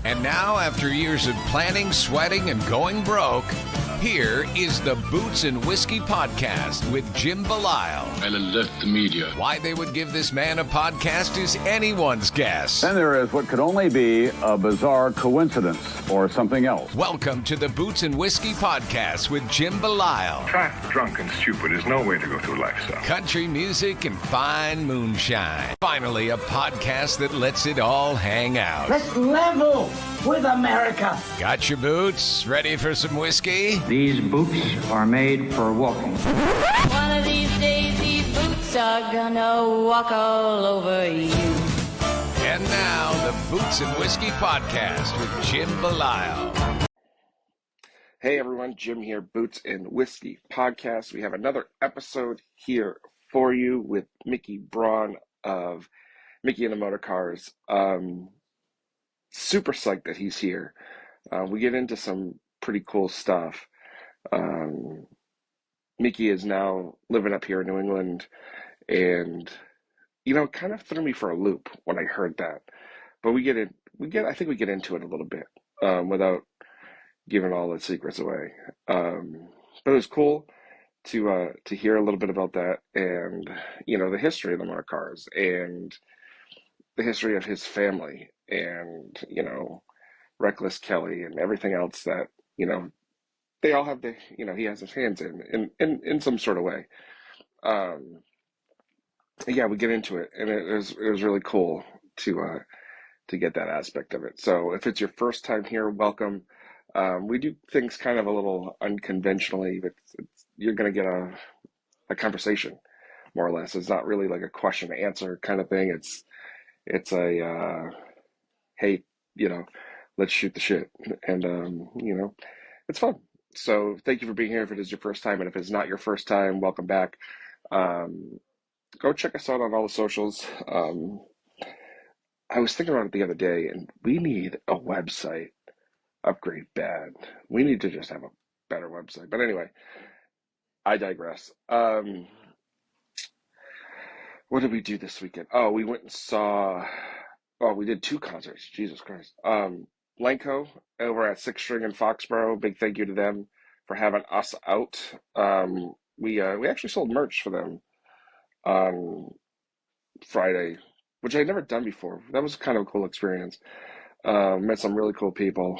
And now, after years of planning, sweating, and going broke, here is the Boots and Whiskey Podcast with Jim Belisle. I'll alert the media. Why they would give this man a podcast is anyone's guess. Then there is what could only be a bizarre coincidence or something else. Welcome to the Boots and Whiskey Podcast with Jim Belisle. Fat, drunk, and stupid is no way to go through life, son. Country music and fine moonshine. Finally, a podcast that lets it all hang out. Let's level with America. Got your boots? Ready for some whiskey? These boots are made for walking. One of these days, these boots are gonna walk all over you. And now, the Boots and Whiskey Podcast with Jim Belisle. Hey everyone, Jim here, Boots and Whiskey Podcast. We have another episode here for you with Micky Braun of Micky and the Motorcars. Super psyched that he's here. We get into some pretty cool stuff. Micky is now living up here in New England, and it kind of threw me for a loop when I heard that. But I think we get into it a little bit without giving all the secrets away. But it was cool to hear a little bit about that, and the history of the Motorcars and the history of his family, and Reckless Kelly and everything else that they all have he has his hands in some sort of way. Yeah, we get into it, and it was really cool to get that aspect of it. So if it's your first time here, welcome. We do things kind of a little unconventionally, but you're going to get a conversation, more or less. It's not really like a question and answer kind of thing. It's a hey, let's shoot the shit, and it's fun. So thank you for being here if it is your first time, and if it's not your first time, welcome back. Go check us out on all the socials. I was thinking about it the other day, and we need a website upgrade bad. We need to just have a better website. But anyway, I digress. What did we do this weekend? Oh, we went and saw, we did 2 concerts. Jesus Christ. Lenko over at Six String in Foxborough. Big thank you to them for having us out. We actually sold merch for them on Friday, which I'd never done before. That was kind of a cool experience. Met some really cool people.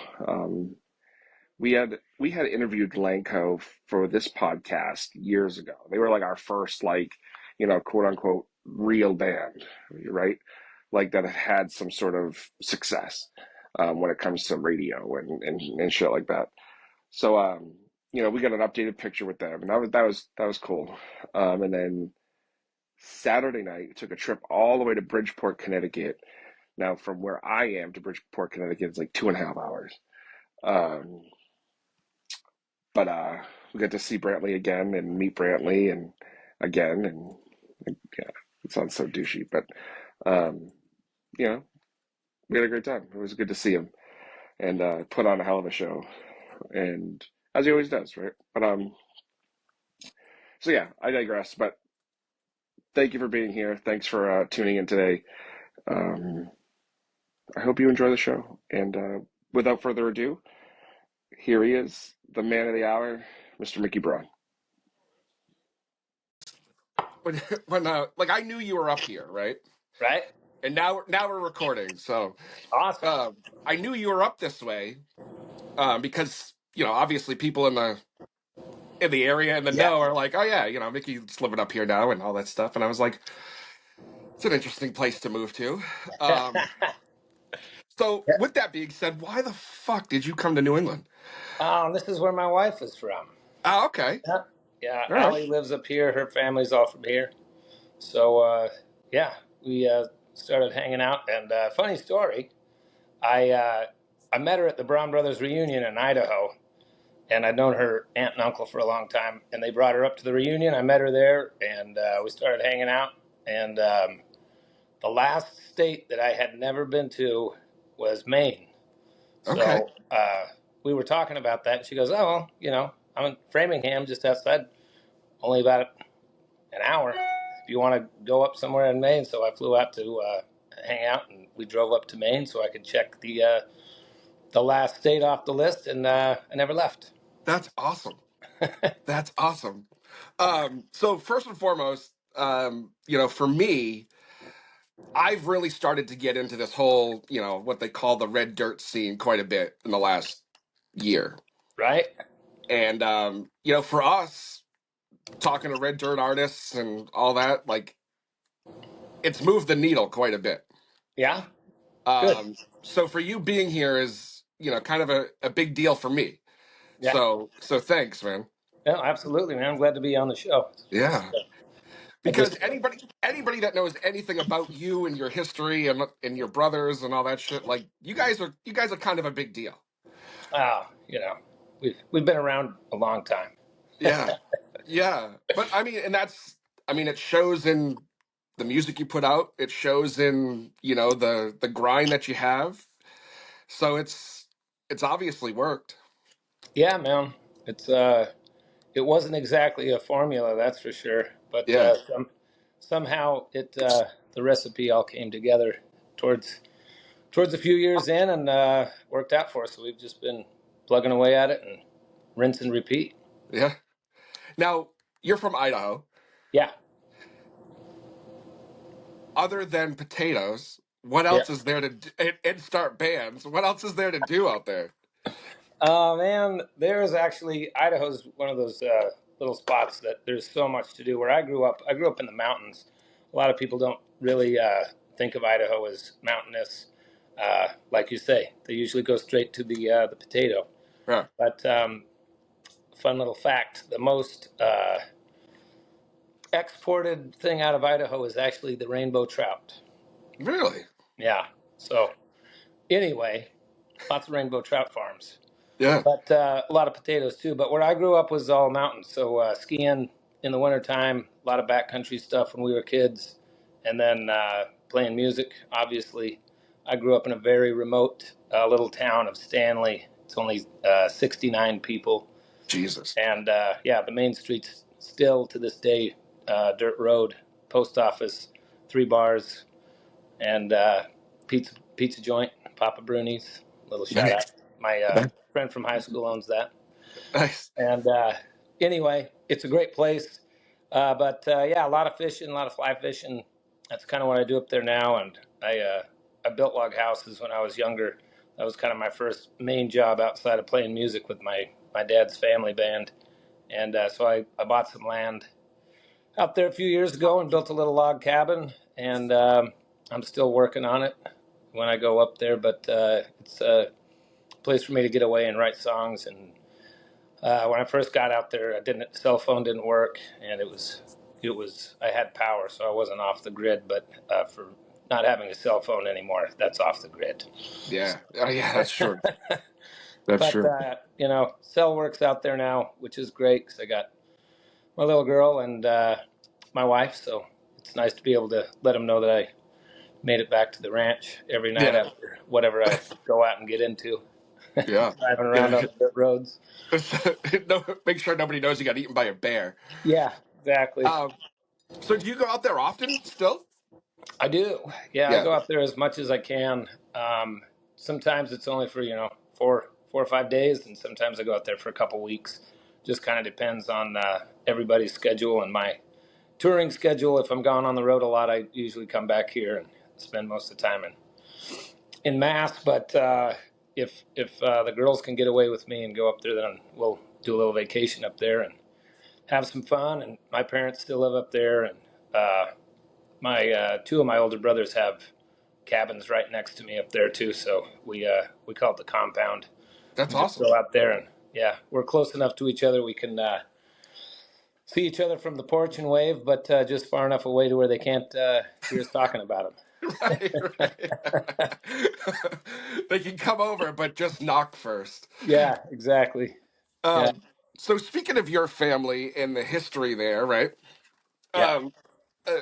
We had interviewed Lenko for this podcast years ago. They were like our first quote unquote real band, right? Like that had some sort of success when it comes to radio and shit like that. So we got an updated picture with them, and that was cool. And then Saturday night, took a trip all the way to Bridgeport, Connecticut. Now, from where I am to Bridgeport, Connecticut, it's like 2.5 hours. But we got to see Brantley again and meet Brantley and yeah, it sounds so douchey, but we had a great time. It was good to see him, and put on a hell of a show, and as he always does, right? But so yeah, I digress. But thank you for being here. Thanks for tuning in today. I hope you enjoy the show. And without further ado, here he is, the man of the hour, Mr. Micky Braun. When I knew you were up here, right? Right. And now we're recording. So Awesome. I knew you were up this way because obviously people in the area and the know are like, oh yeah, Micky's living up here now and all that stuff. And I was like, it's an interesting place to move to. So with that being said, why the fuck did you come to New England? This is where my wife is from. Oh, okay. Yeah. All right. Allie lives up here. Her family's all from here. So, we started hanging out. And funny story, I met her at the Braun Brothers reunion in Idaho. And I'd known her aunt and uncle for a long time. And they brought her up to the reunion. I met her there, and we started hanging out. And the last state that I had never been to was Maine. Okay. So we were talking about that. And she goes, oh, well, I'm in Framingham, just outside, only about an hour. If you want to go up somewhere in Maine. So I flew out to hang out, and we drove up to Maine so I could check the the last state off the list, and I never left. That's awesome. That's awesome. So first and foremost, for me, I've really started to get into this whole, what they call the red dirt scene quite a bit in the last year. Right? And for us, talking to red dirt artists and all that, like it's moved the needle quite a bit. Yeah. Good. So for you being here is, kind of a big deal for me. Yeah. So thanks, man. No, absolutely, man. I'm glad to be on the show. Yeah. I Because just, anybody that knows anything about you and your history and your brothers and all that shit, like you guys are kind of a big deal. we've been around a long time. Yeah. Yeah. But I mean it shows in the music you put out. It shows in, the grind that you have. So it's obviously worked. Yeah, man. It's it wasn't exactly a formula, that's for sure. But Yeah. somehow the recipe all came together towards a few years in, and worked out for us. So we've just been plugging away at it and rinse and repeat. Yeah. Now, you're from Idaho. Yeah. Other than potatoes, what Yeah. else is there to do, and start bands? What else is there to do out there? Oh man, there's actually Idaho's one of those little spots that there's so much to do. Where I grew up in the mountains. A lot of people don't really think of Idaho as mountainous, like you say. They usually go straight to the potato. Yeah. But fun little fact: the most exported thing out of Idaho is actually the rainbow trout. Really? Yeah. So anyway, lots of rainbow trout farms. Yeah. But a lot of potatoes too. But where I grew up was all mountains. So skiing in the wintertime, a lot of backcountry stuff when we were kids, and then playing music, obviously. I grew up in a very remote little town of Stanley. It's only 69 people. Jesus. And the main streets still to this day, dirt road, post office, 3 bars, and pizza joint, Papa Bruni's. Little shout Nice. out. My friend from high school owns that. Nice. And anyway, it's a great place. But a lot of fishing, a lot of fly fishing. That's kind of what I do up there now. And I built log houses when I was younger. That was kind of my first main job outside of playing music with my dad's family band. And so I bought some land out there a few years ago and built a little log cabin. And I'm still working on it when I go up there. But it's a place for me to get away and write songs. And when I first got out there, cell phone didn't work, and it was I had power, so I wasn't off the grid. But for not having a cell phone anymore, that's off the grid. Yeah. Oh, yeah, that's true. That's But true. cell works out there now, which is great because I got my little girl and my wife, so it's nice to be able to let them know that I made it back to the ranch every night Yeah. after whatever I go out and get into, Yeah. driving around Yeah. on the dirt roads. No, make sure nobody knows you got eaten by a bear. Yeah, exactly. So do you go out there often still? I do. Yeah, I Yeah. go out there as much as I can. Sometimes it's only for 4 or 5 days, and sometimes I go out there for a couple weeks. Just kind of depends on everybody's schedule and my touring schedule. If I'm gone on the road a lot, I usually come back here and spend most of the time in Mass. But if the girls can get away with me and go up there, then we'll do a little vacation up there and have some fun. And my parents still live up there, and my two of my older brothers have cabins right next to me up there too. So we call it the compound. That's We just awesome. go out there and we're close enough to each other we can see each other from the porch and wave, but just far enough away to where they can't hear us talking about Right, right. them. They can come over, but just knock first. Yeah, exactly. Yeah, Um, so speaking of your family and the history there, right? yeah. Um, uh,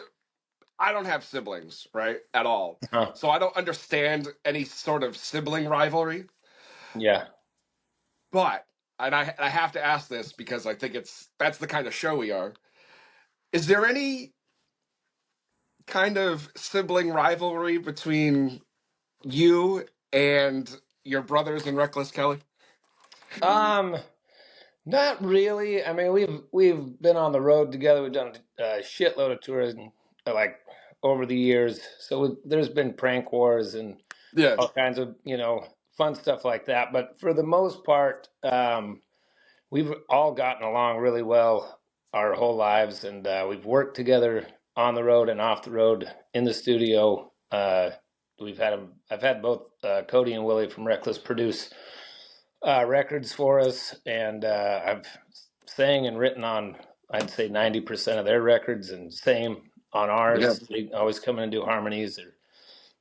I don't have siblings, right, at all. Uh-huh. So I don't understand any sort of sibling rivalry. Yeah. But and I have to ask this because I think that's the kind of show we are. Is there any kind of sibling rivalry between you and your brothers and Reckless Kelly? Um, Not really. I mean, we've been on the road together. We've done a shitload of tours and like over the years. So there's been prank wars and Yeah. all kinds of fun stuff like that. But for the most part, we've all gotten along really well our whole lives, and we've worked together on the road and off the road in the studio. I've had both Cody and Willie from Reckless produce records for us, and I've sang and written on, I'd say, 90% of their records, and same on Yeah. ours. They always come in and do harmonies or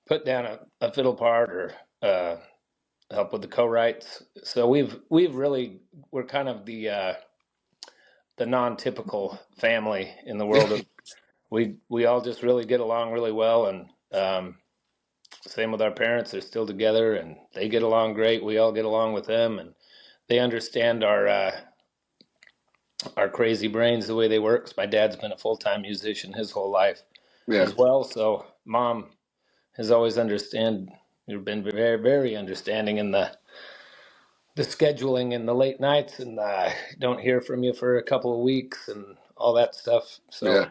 put down a fiddle part or help with the co-writes. So we're kind of the non-typical family in the world of we all just really get along really well, and same with our parents. They're still together and they get along great. We all get along with them, and they understand our crazy brains the way they work. 'Cause my dad's been a full-time musician his whole life Yeah. as well. So mom has always been very, very understanding in the scheduling and the late nights, and don't hear from you for a couple of weeks and all that stuff. Yeah. So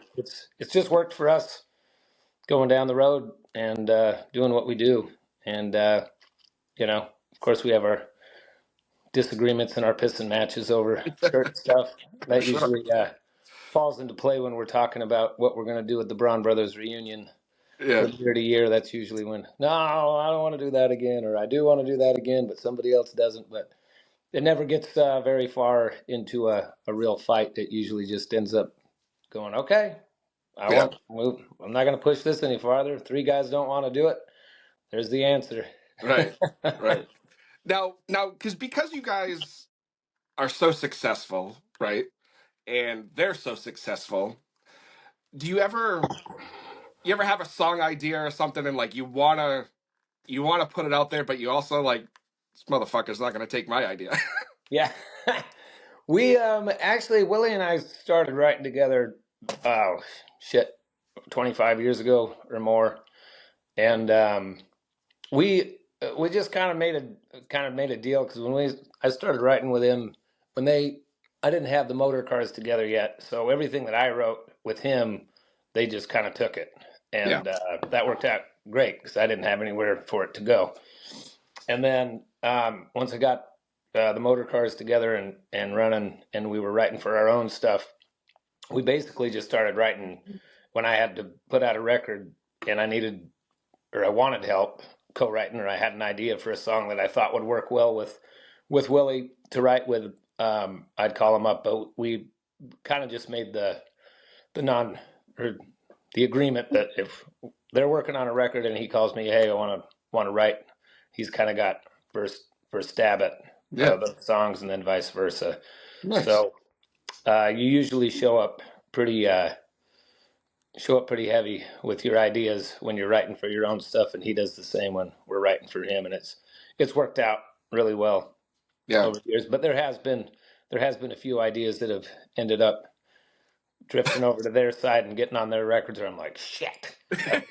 it's just worked for us going down the road and doing what we do. And of course, we have our disagreements and our pissing matches over certain stuff that Sure. usually falls into play when we're talking about what we're going to do with the Braun Brothers reunion Yeah. from year to year. That's usually when, no, I don't want to do that again, or I do want to do that again, but somebody else doesn't. But it never gets very far into a real fight. It usually just ends up going, okay, Yeah. I'm not going to push this any farther. Three guys don't want to do it. There's the answer. Right. Right. Because you guys are so successful, right? And they're so successful. Do you ever have a song idea or something, and like you wanna put it out there, but you also like, this motherfucker's not gonna take my idea. Yeah. We actually, Willie and I started writing together, oh shit, 25 years ago or more. And we just kind of made a deal, because I started writing with him when I didn't have the Motorcars together yet, so everything that I wrote with him, they just kind of took it, Yeah. and that worked out great because I didn't have anywhere for it to go. And then once I got the Motorcars together and running, and we were writing for our own stuff, we basically just started writing when I had to put out a record and I wanted help co-writing, or I had an idea for a song that I thought would work well with Willie to write with. I'd call him up, but we kind of just made the non or the agreement that if they're working on a record and he calls me, hey, I want to write, he's kind of got first stab at Yeah. the songs, and then vice versa. Nice. So you usually show up pretty heavy with your ideas when you're writing for your own stuff, and he does the same when we're writing for him, and it's worked out really well Yeah. over the years. But there has been a few ideas that have ended up drifting over to their side and getting on their records where I'm like, shit. That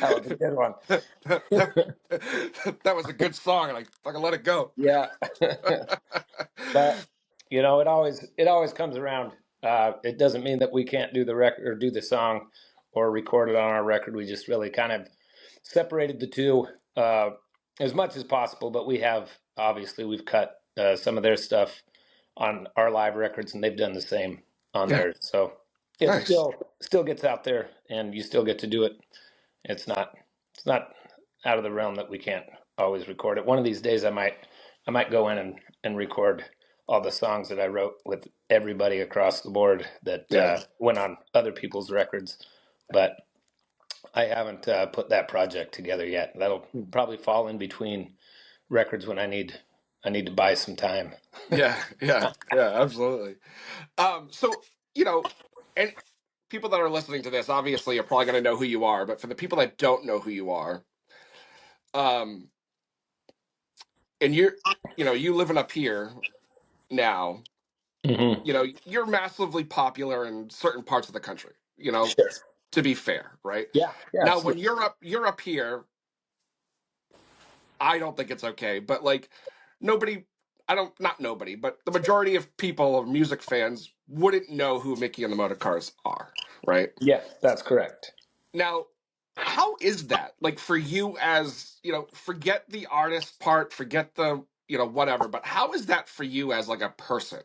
was a good one. That was a good song, and I fucking let it go. Yeah. But it always comes around. It doesn't mean that we can't do the record or do the song or record it on our record. We just really kind of separated the two as much as possible. But we've cut some of their stuff on our live records, and they've done the same on Yeah. theirs. So it Nice. still gets out there, and you still get to do it. It's not out of the realm that we can't always record it. One of these days, I might go in and record all the songs that I wrote with everybody across the board that Yeah. went on other people's records, but I haven't put that project together yet. That'll probably fall in between records when I need to buy some time. Yeah. Yeah. Yeah. Absolutely. So and people that are listening to this obviously are probably going to know who you are, but for the people that don't know who you are, um, and you living up here now, Mm-hmm. you're massively popular in certain parts of the country. Sure. To be fair, right? Yeah. Now, when Absolutely. you're up here, I don't think it's okay, but like nobody, I don't, not nobody, but the majority of people, of music fans, wouldn't know who Mickey and the Motorcars are, right? Yes, that's correct. Now, how is that? Like for you as, forget the artist part, forget the, whatever, but how is that for you as like a person?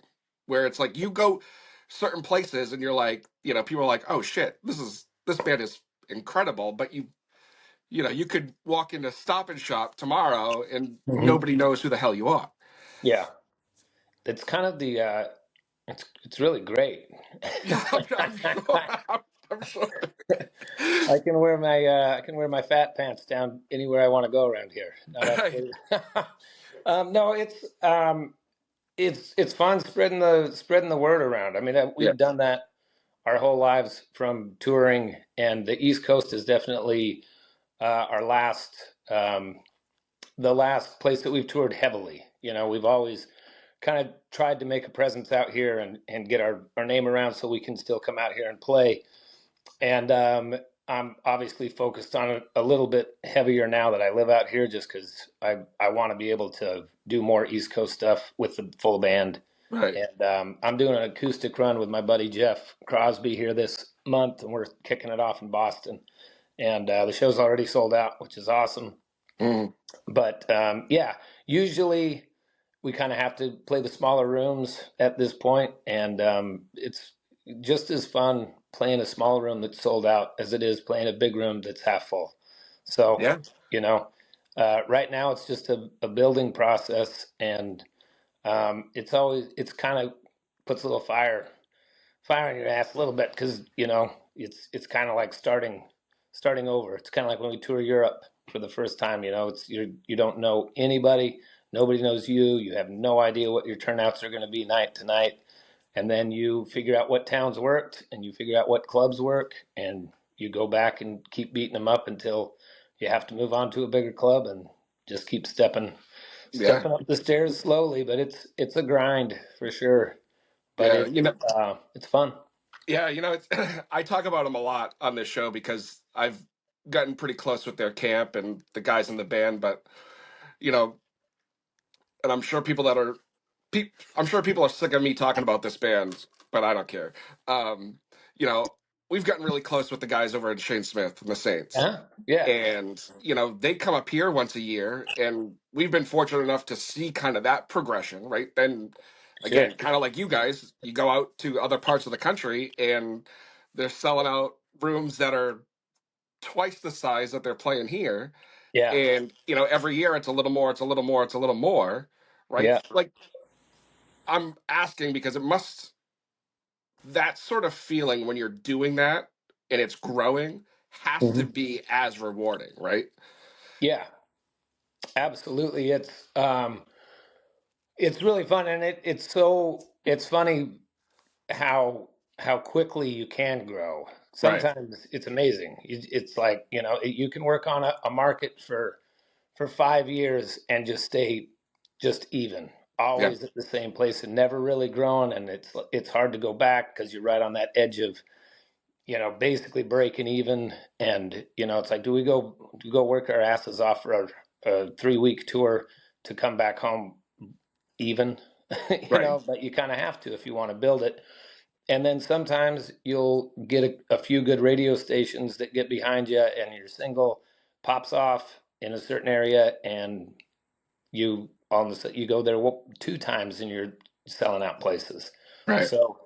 Where it's like you go certain places and you're like, people are like, "Oh shit, this band is incredible," but you could walk into Stop and Shop tomorrow and Hmm. nobody knows who the hell you are. Yeah, it's kind of the it's really great. Yeah, I'm sure. I'm sure. I can wear my fat pants down anywhere I want to go around here. Not actually. No, it's fun spreading the word around. I mean, Yeah, we've done that our whole lives from touring, and the East Coast is definitely our last the last place that we've toured heavily. We've always kind of tried to make a presence out here and get our name around so we can still come out here and play. And I'm obviously focused on it a little bit heavier now that I live out here, just because I want to be able to do more East Coast stuff with the full band. right. And I'm doing an acoustic run with my buddy Jeff Crosby here this month, and we're kicking it off in Boston. And the show's already sold out, which is awesome. Mm, But yeah, usually we kind of have to play the smaller rooms at this point, and it's just as fun playing a small room that's sold out as it is playing a big room that's half full. So, yeah, you know, right now it's just a building process, and it's kind of puts a little fire in your ass a little bit, because it's kind of like starting over. It's kind of like when we tour Europe for the first time. You don't know anybody, nobody knows you. You have no idea what your turnouts are going to be night to night, and then you figure out what towns worked, and you figure out what clubs work, and you go back and keep beating them up until you have to move on to a bigger club, and just keep stepping yeah, stepping up the stairs slowly. But it's a grind for sure, but yeah. it's fun. Yeah, it's, I talk about them a lot on this show because I've gotten pretty close with their camp and the guys in the band. But you know, and I'm sure I'm sure people are sick of me talking about this band, but I don't care. Um, you know, we've gotten really close with the guys over at Shane Smith and the Saints. Uh-huh. Yeah, And, they come up here once a year, and we've been fortunate enough to see kind of that progression, right? Then sure. again, kind of like you guys, you go out to other parts of the country and they're selling out rooms that are twice the size that they're playing here. Yeah, And, every year it's a little more, it's a little more, it's a little more, right? yeah. Like, I'm asking because that sort of feeling when you're doing that and it's growing has to Hmm. be as rewarding, right? Yeah, absolutely. It's really fun, and it's funny how quickly you can grow. Right. Sometimes it's amazing. It's like, you can work on a market for 5 years and just stay just even, Yeah. always at the same place and never really growing, and it's hard to go back because you're right on that edge of basically breaking even. And it's like, do we go work our asses off for a 3-week tour to come back home even? Right. But you kind of have to if you want to build it. And then sometimes you'll get a few good radio stations that get behind you, and your single pops off in a certain area, and you go there 2 times and you're selling out places. Right. So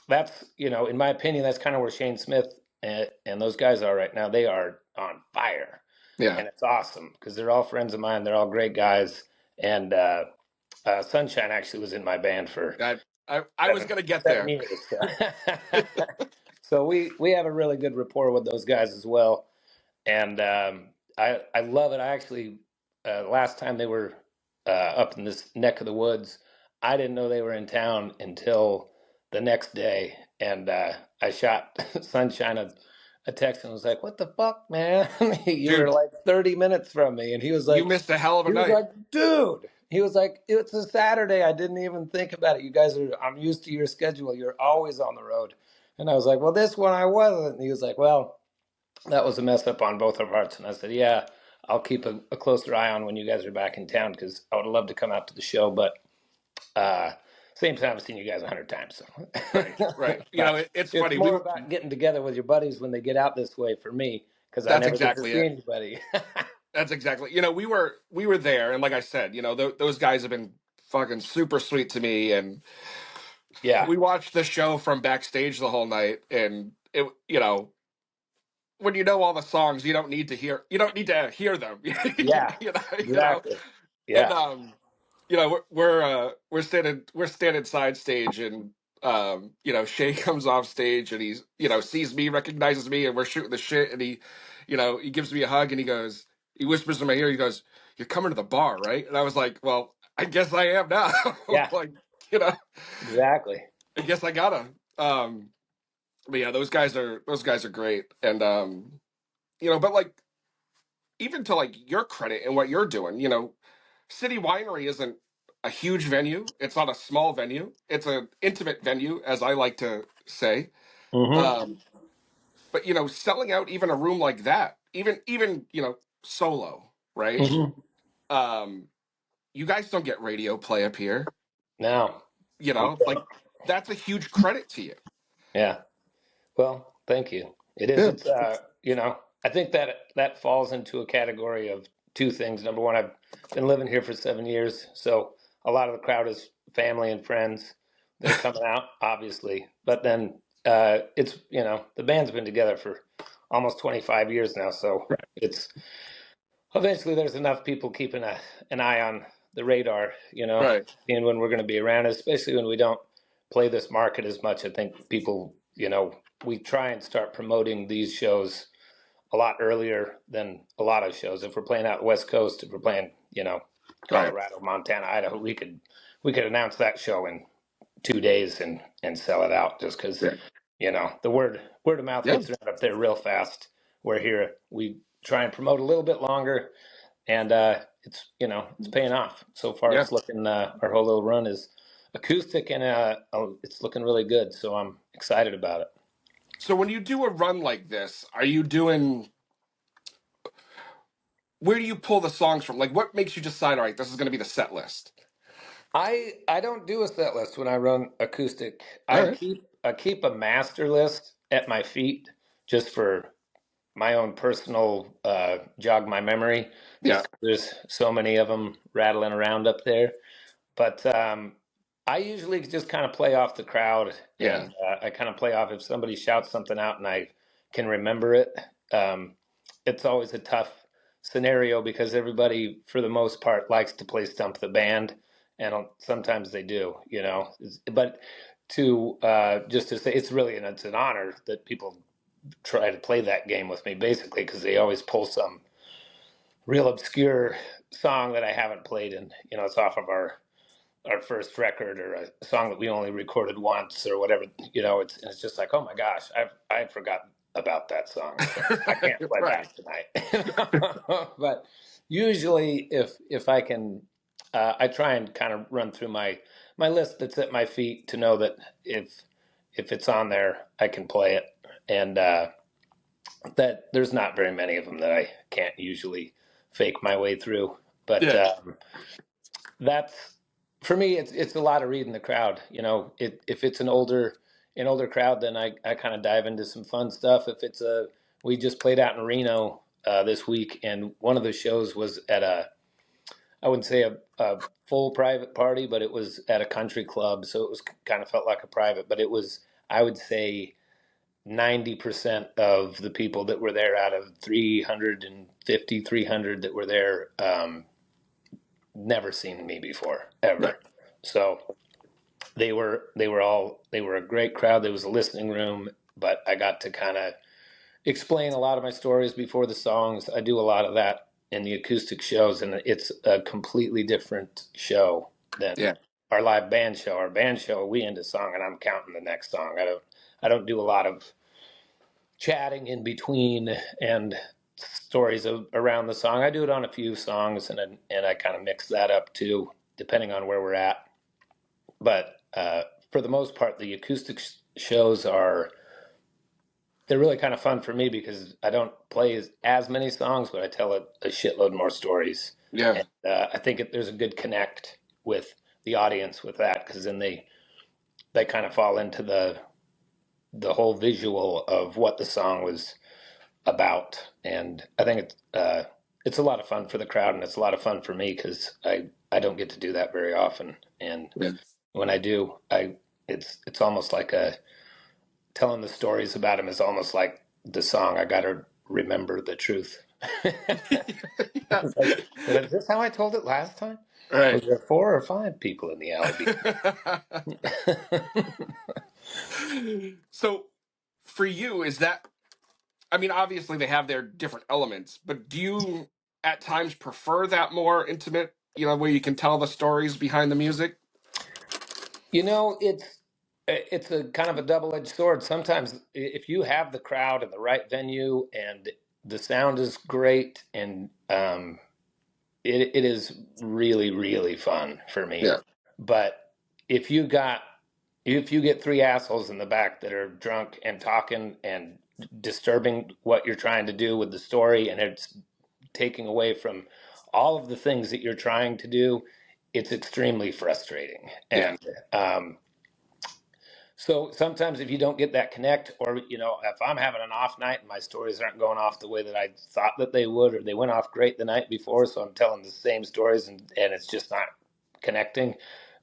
that's, in my opinion, that's kind of where Shane Smith and those guys are right now. They are on fire, Yeah. and it's awesome because they're all friends of mine. They're all great guys. And Sunshine actually was in my band for I was seven, gonna get 7 years. So, there. so we have a really good rapport with those guys as well. And I love it. I actually last time they were up in this neck of the woods, I didn't know they were in town until the next day, and I shot Sunshine a text and was like, "What the fuck, man? You were Dude, like 30 minutes from me." And you missed a hell of a he was night. like, "Dude." He was like, "It's a Saturday. I didn't even think about it. I'm used to your schedule. You're always on the road." And I was like, "Well, this one I wasn't." And he was like, "Well, that was a mess up on both our parts." And I said, "Yeah, I'll keep a closer eye on when you guys are back in town because I would love to come out to the show. But same time, I've seen you guys 100 times. So. Right. But It's it's funny. more about getting together with your buddies when they get out this way for me because I That's never get to exactly see it. anybody. That's exactly. We were there, and like I said, those guys have been fucking super sweet to me, and Yeah. we watched the show from backstage the whole night, and when you know all the songs, you don't need to hear them. Yeah. You know, Exactly. and Yeah. we're standing side stage, and Shay comes off stage, and he's sees me, recognizes me, and we're shooting the shit, and he gives me a hug, and he whispers in my ear, he goes, "You're coming to the bar, right?" And I was like, "Well, I guess I am now." Yeah. Like, you know, Exactly. I guess I gotta. But yeah, those guys are great, and but like, even to like your credit and what you're doing, City Winery isn't a huge venue. It's not a small venue. It's an intimate venue, as I like to say. Mm-hmm. Um, but selling out even a room like that, even solo, right? Mm-hmm. Um, you guys don't get radio play up here. Now. Like, that's a huge credit to you. Yeah. Well, thank you. It is. Yeah. It's I think that falls into a category of two things. Number one, I've been living here for 7 years, so a lot of the crowd is family and friends that are coming out, obviously. But then it's the band's been together for almost 25 years now, so it's eventually there's enough people keeping an eye on the radar, Right. seeing when we're going to be around, especially when we don't play this market as much. I think people, we try and start promoting these shows a lot earlier than a lot of shows. If we're playing out West Coast, if we're playing, Right. Colorado, Montana, Idaho, we could announce that show in 2 days and sell it out just because, Yeah. the word of mouth Yeah. gets around up there real fast. We're here. We try and promote a little bit longer, and it's paying off so far. Yeah. It's looking our whole little run is acoustic, and it's looking really good. So I'm excited about it. So when you do a run like this, are you doing? Where do you pull the songs from? Like, what makes you decide, all right, this is going to be the set list? I don't do a set list when I run acoustic. All I right. keep a master list at my feet just for my own personal jog my memory. Yeah. Just 'cause there's so many of them rattling around up there. But I usually just kind of play off the crowd, Yeah. and I kind of play off if somebody shouts something out and I can remember it. Um, it's always a tough scenario because everybody, for the most part, likes to play stump the band, and sometimes they do, But to just to say, it's an honor that people try to play that game with me, basically, because they always pull some real obscure song that I haven't played, and it's off of our first record or a song that we only recorded once or whatever. It's just like, oh my gosh, I forgot about that song, so I can't play Right. that tonight. But usually, if I can, I try and kind of run through my list that's at my feet to know that if it's on there, I can play it, and that there's not very many of them that I can't usually fake my way through. But Yeah. that's for me. It's a lot of reading the crowd. If it's an older crowd, then I kind of dive into some fun stuff. If it's we just played out in Reno this week, and one of the shows was at I wouldn't say a full private party, but it was at a country club, so it was kind of felt like a private. But it was, I would say, 90% of the people that were there out of 350, 300 that were there never seen me before, ever. Right. So they were a great crowd. There was a listening room, but I got to kind of explain a lot of my stories before the songs. I do a lot of that in the acoustic shows, and it's a completely different show than Yeah. our live band show. Our band show, we end a song and I'm counting the next song. I don't do a lot of chatting in between and stories around the song. I do it on a few songs, and I kind of mix that up too, depending on where we're at. But for the most part, the acoustic shows are they're really kind of fun for me because I don't play as many songs, but I tell a shitload more stories. Yeah. And I think there's a good connect with the audience with that, because then they kind of fall into the whole visual of what the song was about. And I think it's a lot of fun for the crowd, and it's a lot of fun for me because I don't get to do that very often. And Yeah. when I do, it's almost like telling the stories about him is almost like the song. I got to remember the truth. Yeah. It's like, is this how I told it last time? Right. Was there 4 or 5 people in the alley? So for you, is that, I mean, obviously they have their different elements, but do you at times prefer that more intimate, where you can tell the stories behind the music? It's a kind of a double-edged sword. Sometimes if you have the crowd in the right venue and the sound is great, and it is really, really fun for me. Yeah. But if you get 3 assholes in the back that are drunk and talking and disturbing what you're trying to do with the story, and it's taking away from all of the things that you're trying to do, it's extremely frustrating. Yeah. And so sometimes if you don't get that connect, or if I'm having an off night and my stories aren't going off the way that I thought that they would, or they went off great the night before, so I'm telling the same stories and it's just not connecting,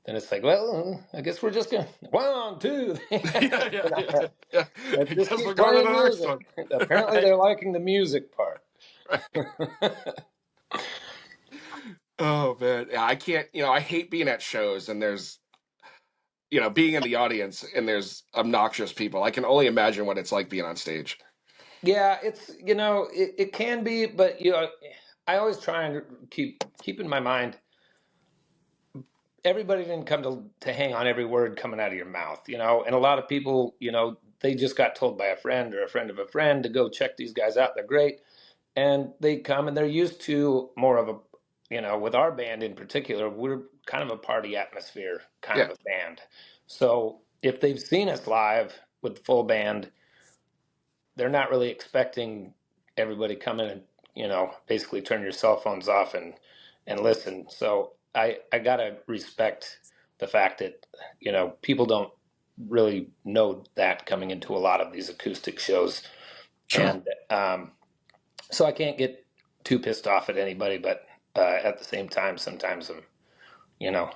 then it's like, well, I guess we're just gonna 1, 2. Yeah, yeah, yeah, yeah. I Just guess keep we're going to playing the next music. one. Apparently, Right, they're liking the music part. right. Oh man, yeah, I can't. I hate being at shows and there's, being in the audience and there's obnoxious people. I can only imagine what it's like being on stage. Yeah, it can be, but I always try and keep in my mind, everybody didn't come to hang on every word coming out of your mouth, and a lot of people, they just got told by a friend or a friend of a friend to go check these guys out. They're great. And they come and they're used to more of a, with our band in particular, we're kind of a party atmosphere kind Yeah, of a band. So if they've seen us live with the full band, they're not really expecting everybody come in and, basically turn your cell phones off and listen. So I gotta respect the fact that, people don't really know that coming into a lot of these acoustic shows. sure. And so I can't get too pissed off at anybody, but at the same time, sometimes I'm, you know,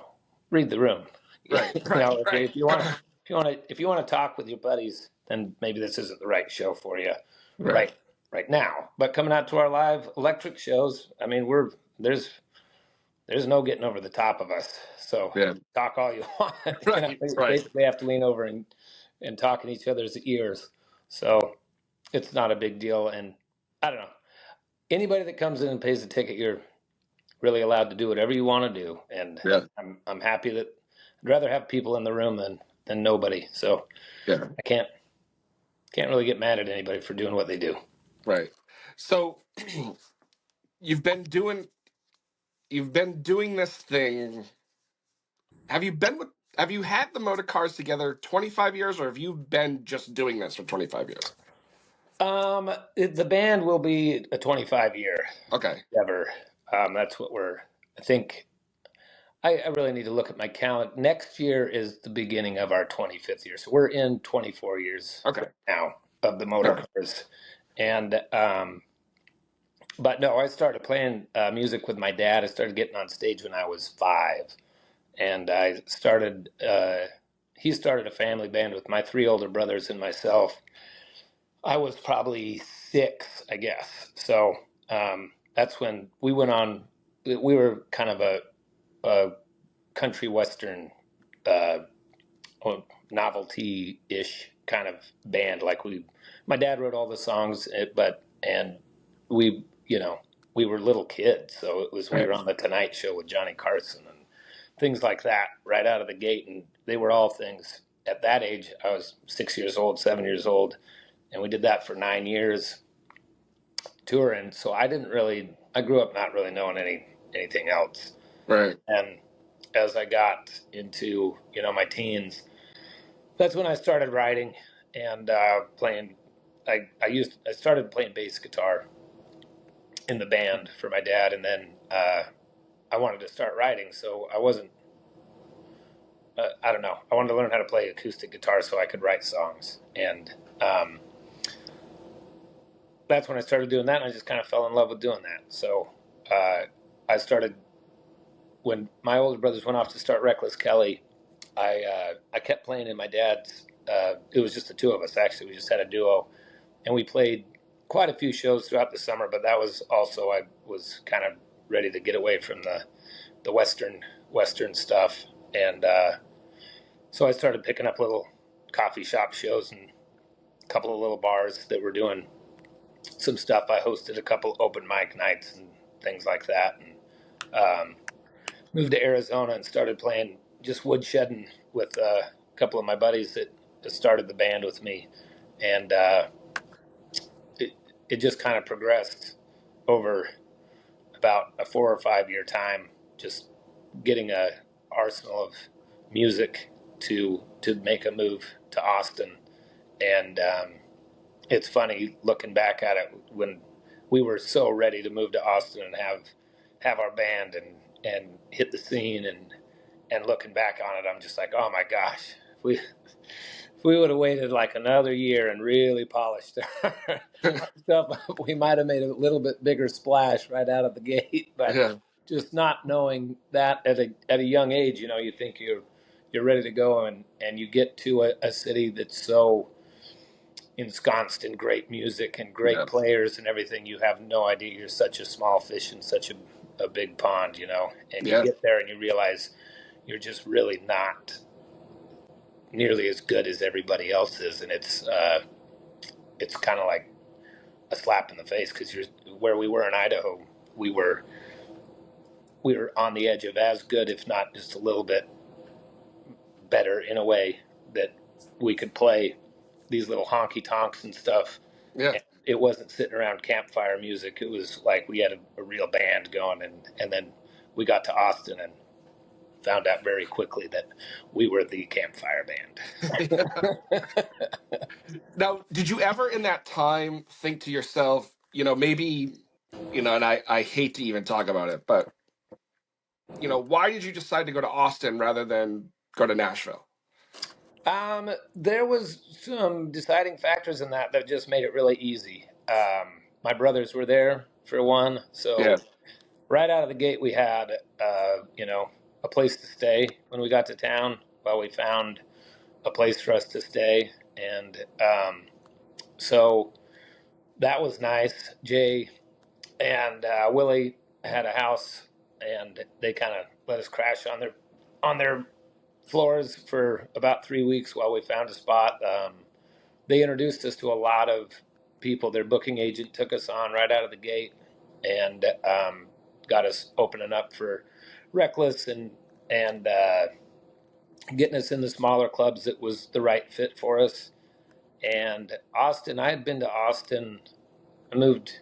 read the room. Right, right, right. If you want to talk with your buddies, then maybe this isn't the right show for you, Right. right, right now. But coming out to our live electric shows, I mean, there's no getting over the top of us. So Yeah. talk all you want. Right, We right. basically have to lean over and talk in each other's ears. So it's not a big deal. And I don't know. Anybody that comes in and pays a ticket, you're really allowed to do whatever you want to do. And Yeah, I'm happy that I'd rather have people in the room than nobody. So yeah. I can't really get mad at anybody for doing what they do. Right. So you've been doing this thing. Have you had the Motorcars together 25 years, or have you been just doing this for 25 years? The band will be a 25 year Okay. endeavor. That's what I think. I really need to look at my calendar. Next year is the beginning of our 25th year. So we're in 24 years Okay. right now of the All right. Motorcars. And, but no, I started playing music with my dad. I started getting on stage when I was 5. And he started a family band with my 3 older brothers and myself. I was probably 6, I guess. So that's when we went on. We were kind of a country western uh, novelty-ish kind of band. My dad wrote all the songs, and we, we were little kids, so we Right. were on the Tonight Show with Johnny Carson and things like that right out of the gate, and they were all things. At that age, I was 6 years old, 7 years old, and we did that for 9 years touring. So I grew up not really knowing anything else. Right. And as I got into, my teens, that's when I started writing and playing I started playing bass guitar in the band for my dad, and then I wanted to start writing, so I wasn't. I don't know. I wanted to learn how to play acoustic guitar so I could write songs, and that's when I started doing that. And I just kind of fell in love with doing that. So I started when my older brothers went off to start Reckless Kelly. I kept playing in my dad's. It was just the two of us, actually. We just had a duo, and we played quite a few shows throughout the summer. But that was also, I was kind of ready to get away from the Western stuff, and so I started picking up little coffee shop shows and a couple of little bars that were doing some stuff. I hosted a couple open mic nights and things like that, and moved to Arizona and started playing just woodshedding with a couple of my buddies that started the band with me, and it just kind of progressed over about a 4 or 5 year time, just getting a arsenal of music to make a move to Austin. And it's funny looking back at it when we were so ready to move to Austin and have our band and hit the scene, and looking back on it, I'm just like, oh my gosh, if we would have waited like another year and really polished our stuff, we might have made a little bit bigger splash right out of the gate. But Yeah. just not knowing that at a young age, you think you're ready to go, and you get to a city that's so ensconced in great music and great players and everything. You have no idea you're such a small fish in such a big pond, and you get there and you realize you're just really not nearly as good as everybody else is, and it's kind of like a slap in the face, because where we were in Idaho, we were on the edge of as good, if not just a little bit better, in a way that we could play these little honky tonks and stuff. Yeah. And it wasn't sitting around campfire music. It was like we had a real band going, and then we got to Austin and found out very quickly that we were the campfire band. Now, did you ever in that time think to yourself, maybe, and I hate to even talk about it, but, why did you decide to go to Austin rather than go to Nashville? There was some deciding factors in that just made it really easy. My brothers were there for one, so right out of the gate we had, a place to stay when we got to town. Well, we found a place for us to stay, and so that was nice. Jay and Willie had a house, and they kind of let us crash on their floors for about 3 weeks while we found a spot. They introduced us to a lot of people. Their booking agent took us on right out of the gate, and got us opening up for Reckless and getting us in the smaller clubs that was the right fit for us. And Austin, I had been to Austin. I moved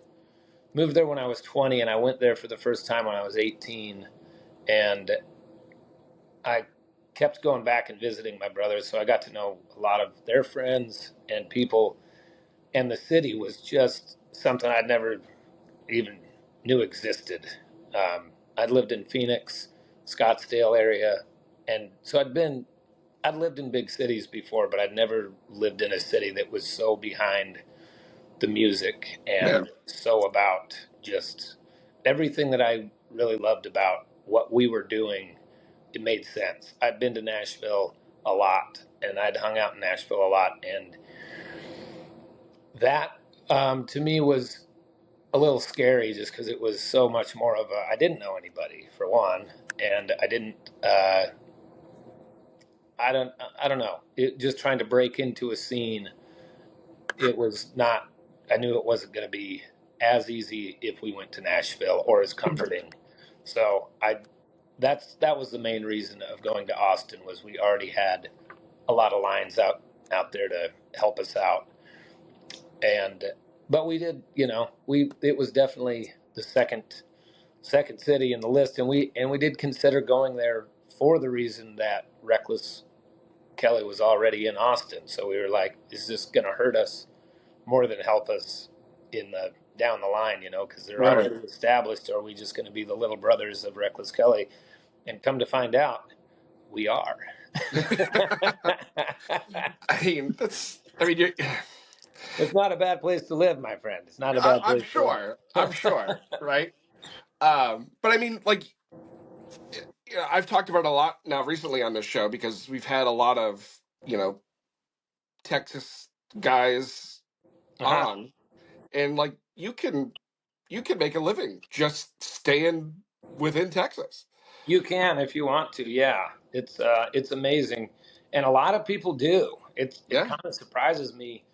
there when I was 20, and I went there for the first time when I was 18. And I kept going back and visiting my brothers, so I got to know a lot of their friends and people. And the city was just something I'd never even knew existed. I'd lived in Phoenix, Scottsdale area, and so I'd lived in big cities before, but I'd never lived in a city that was so behind the music and so about just everything that I really loved about what we were doing. It made sense. I'd been to Nashville a lot, and I'd hung out in Nashville a lot, and that to me was a little scary, just because it was so much more of I didn't know anybody, for one, and I didn't I don't know. Just trying to break into a scene, it was not. I knew it wasn't going to be as easy if we went to Nashville, or as comforting. So that was the main reason of going to Austin, was we already had a lot of lines out there to help us out. But we did, it was definitely the second city in the list, and we did consider going there for the reason that Reckless Kelly was already in Austin. So we were like, is this going to hurt us more than help us in the down the line, because they're Right. already established. Or are we just going to be the little brothers of Reckless Kelly? And come to find out, we are. I mean, It's not a bad place to live, my friend. It's not a bad I'm place to live. sure. I'm sure. Right. But I mean, like, I've talked about it a lot now recently on this show because we've had a lot of, Texas guys Uh-huh. on, and like you can make a living just staying within Texas. You can if you want to. Yeah, it's amazing, and a lot of people do. It Yeah. kind of surprises me,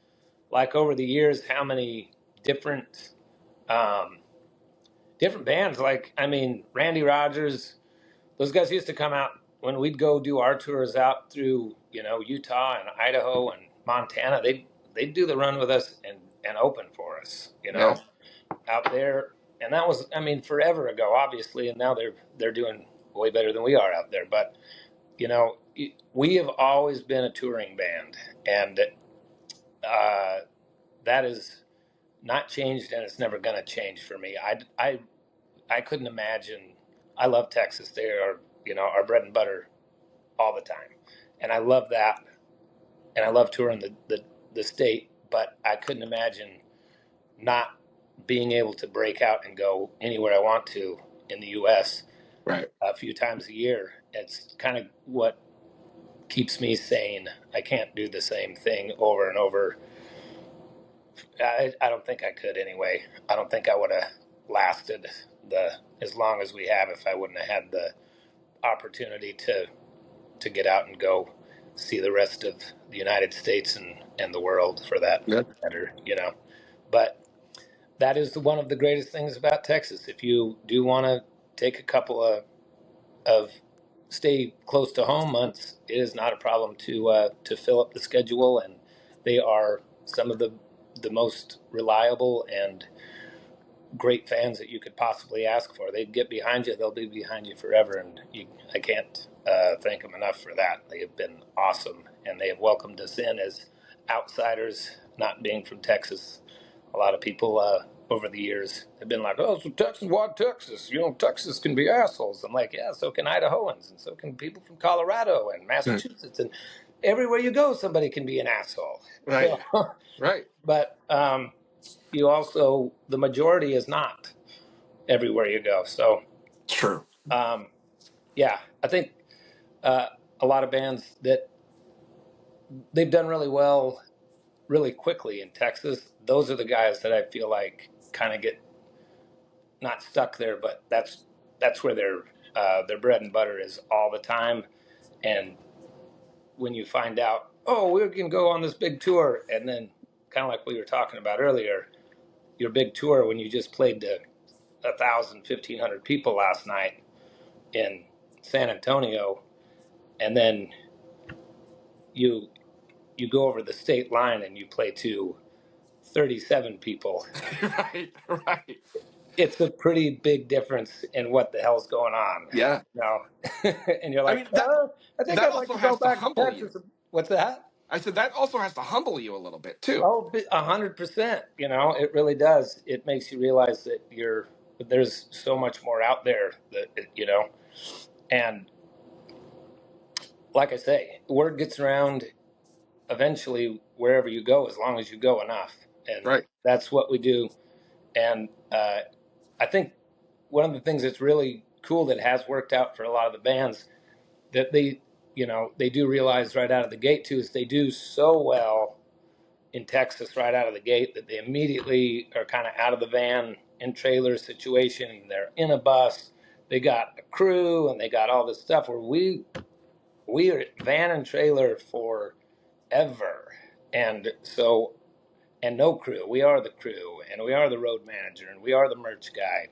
like over the years, how many different um, different bands. Like, I mean, Randy Rogers, those guys used to come out when we'd go do our tours out through Utah and Idaho and Montana. They'd do the run with us and open for us. Yeah. Out there, and that was, I mean, forever ago, obviously, and now they're doing way better than we are out there. But we have always been a touring band, and that is not changed, and it's never going to change for me. I couldn't imagine. I love Texas. They are our bread and butter all the time, and I love that, and I love touring the state. But I couldn't imagine not being able to break out and go anywhere I want to in the U.S. Right. a few times a year. It's kind of what keeps me sane. I can't do the same thing over and over. I don't think I could anyway. I don't think I would have lasted as long as we have if I wouldn't have had the opportunity to get out and go see the rest of the United States and the world for that Yeah. matter, But that is one of the greatest things about Texas. If you do want to take a couple of stay close to home months, it is not a problem to fill up the schedule, and they are some of the most reliable and great fans that you could possibly ask for. They get behind you; they'll be behind you forever, and I can't thank them enough for that. They have been awesome, and they have welcomed us in as outsiders, not being from Texas. A lot of people over the years have been like, "Oh, so Texas, why Texas? Texas can be assholes." I'm like, "Yeah, so can Idahoans, and so can people from Colorado and Massachusetts, and everywhere you go, somebody can be an asshole." Right. Right. But you also, the majority is not everywhere you go. So, True. yeah, I think a lot of bands that they've done really well, really quickly in Texas. Those are the guys that I feel like kind of get not stuck there, but that's where their bread and butter is all the time. And when you find out, oh, we can go on this big tour, and then kind of like we were talking about earlier, your big tour when you just played to 1,000, 1,500 people last night in San Antonio, and then you go over the state line and you play to 37 people. Right. Right. It's a pretty big difference in what the hell's going on. Yeah. And you're I like, mean that I think that I'd like also to go has to back to humble you. Texas. What's that? I said that also has to humble you a little bit too. Oh, 100%. It really does. It makes you realize that there's so much more out there and like I say, word gets around eventually wherever you go, as long as you go enough. And Right. that's what we do. And I think one of the things that's really cool that has worked out for a lot of the bands that they do realize right out of the gate too, is they do so well in Texas right out of the gate that they immediately are kind of out of the van and trailer situation. They're in a bus. They got a crew and they got all this stuff where we are van and trailer forever. And so, and no crew. We are the crew, and we are the road manager, and we are the merch guy.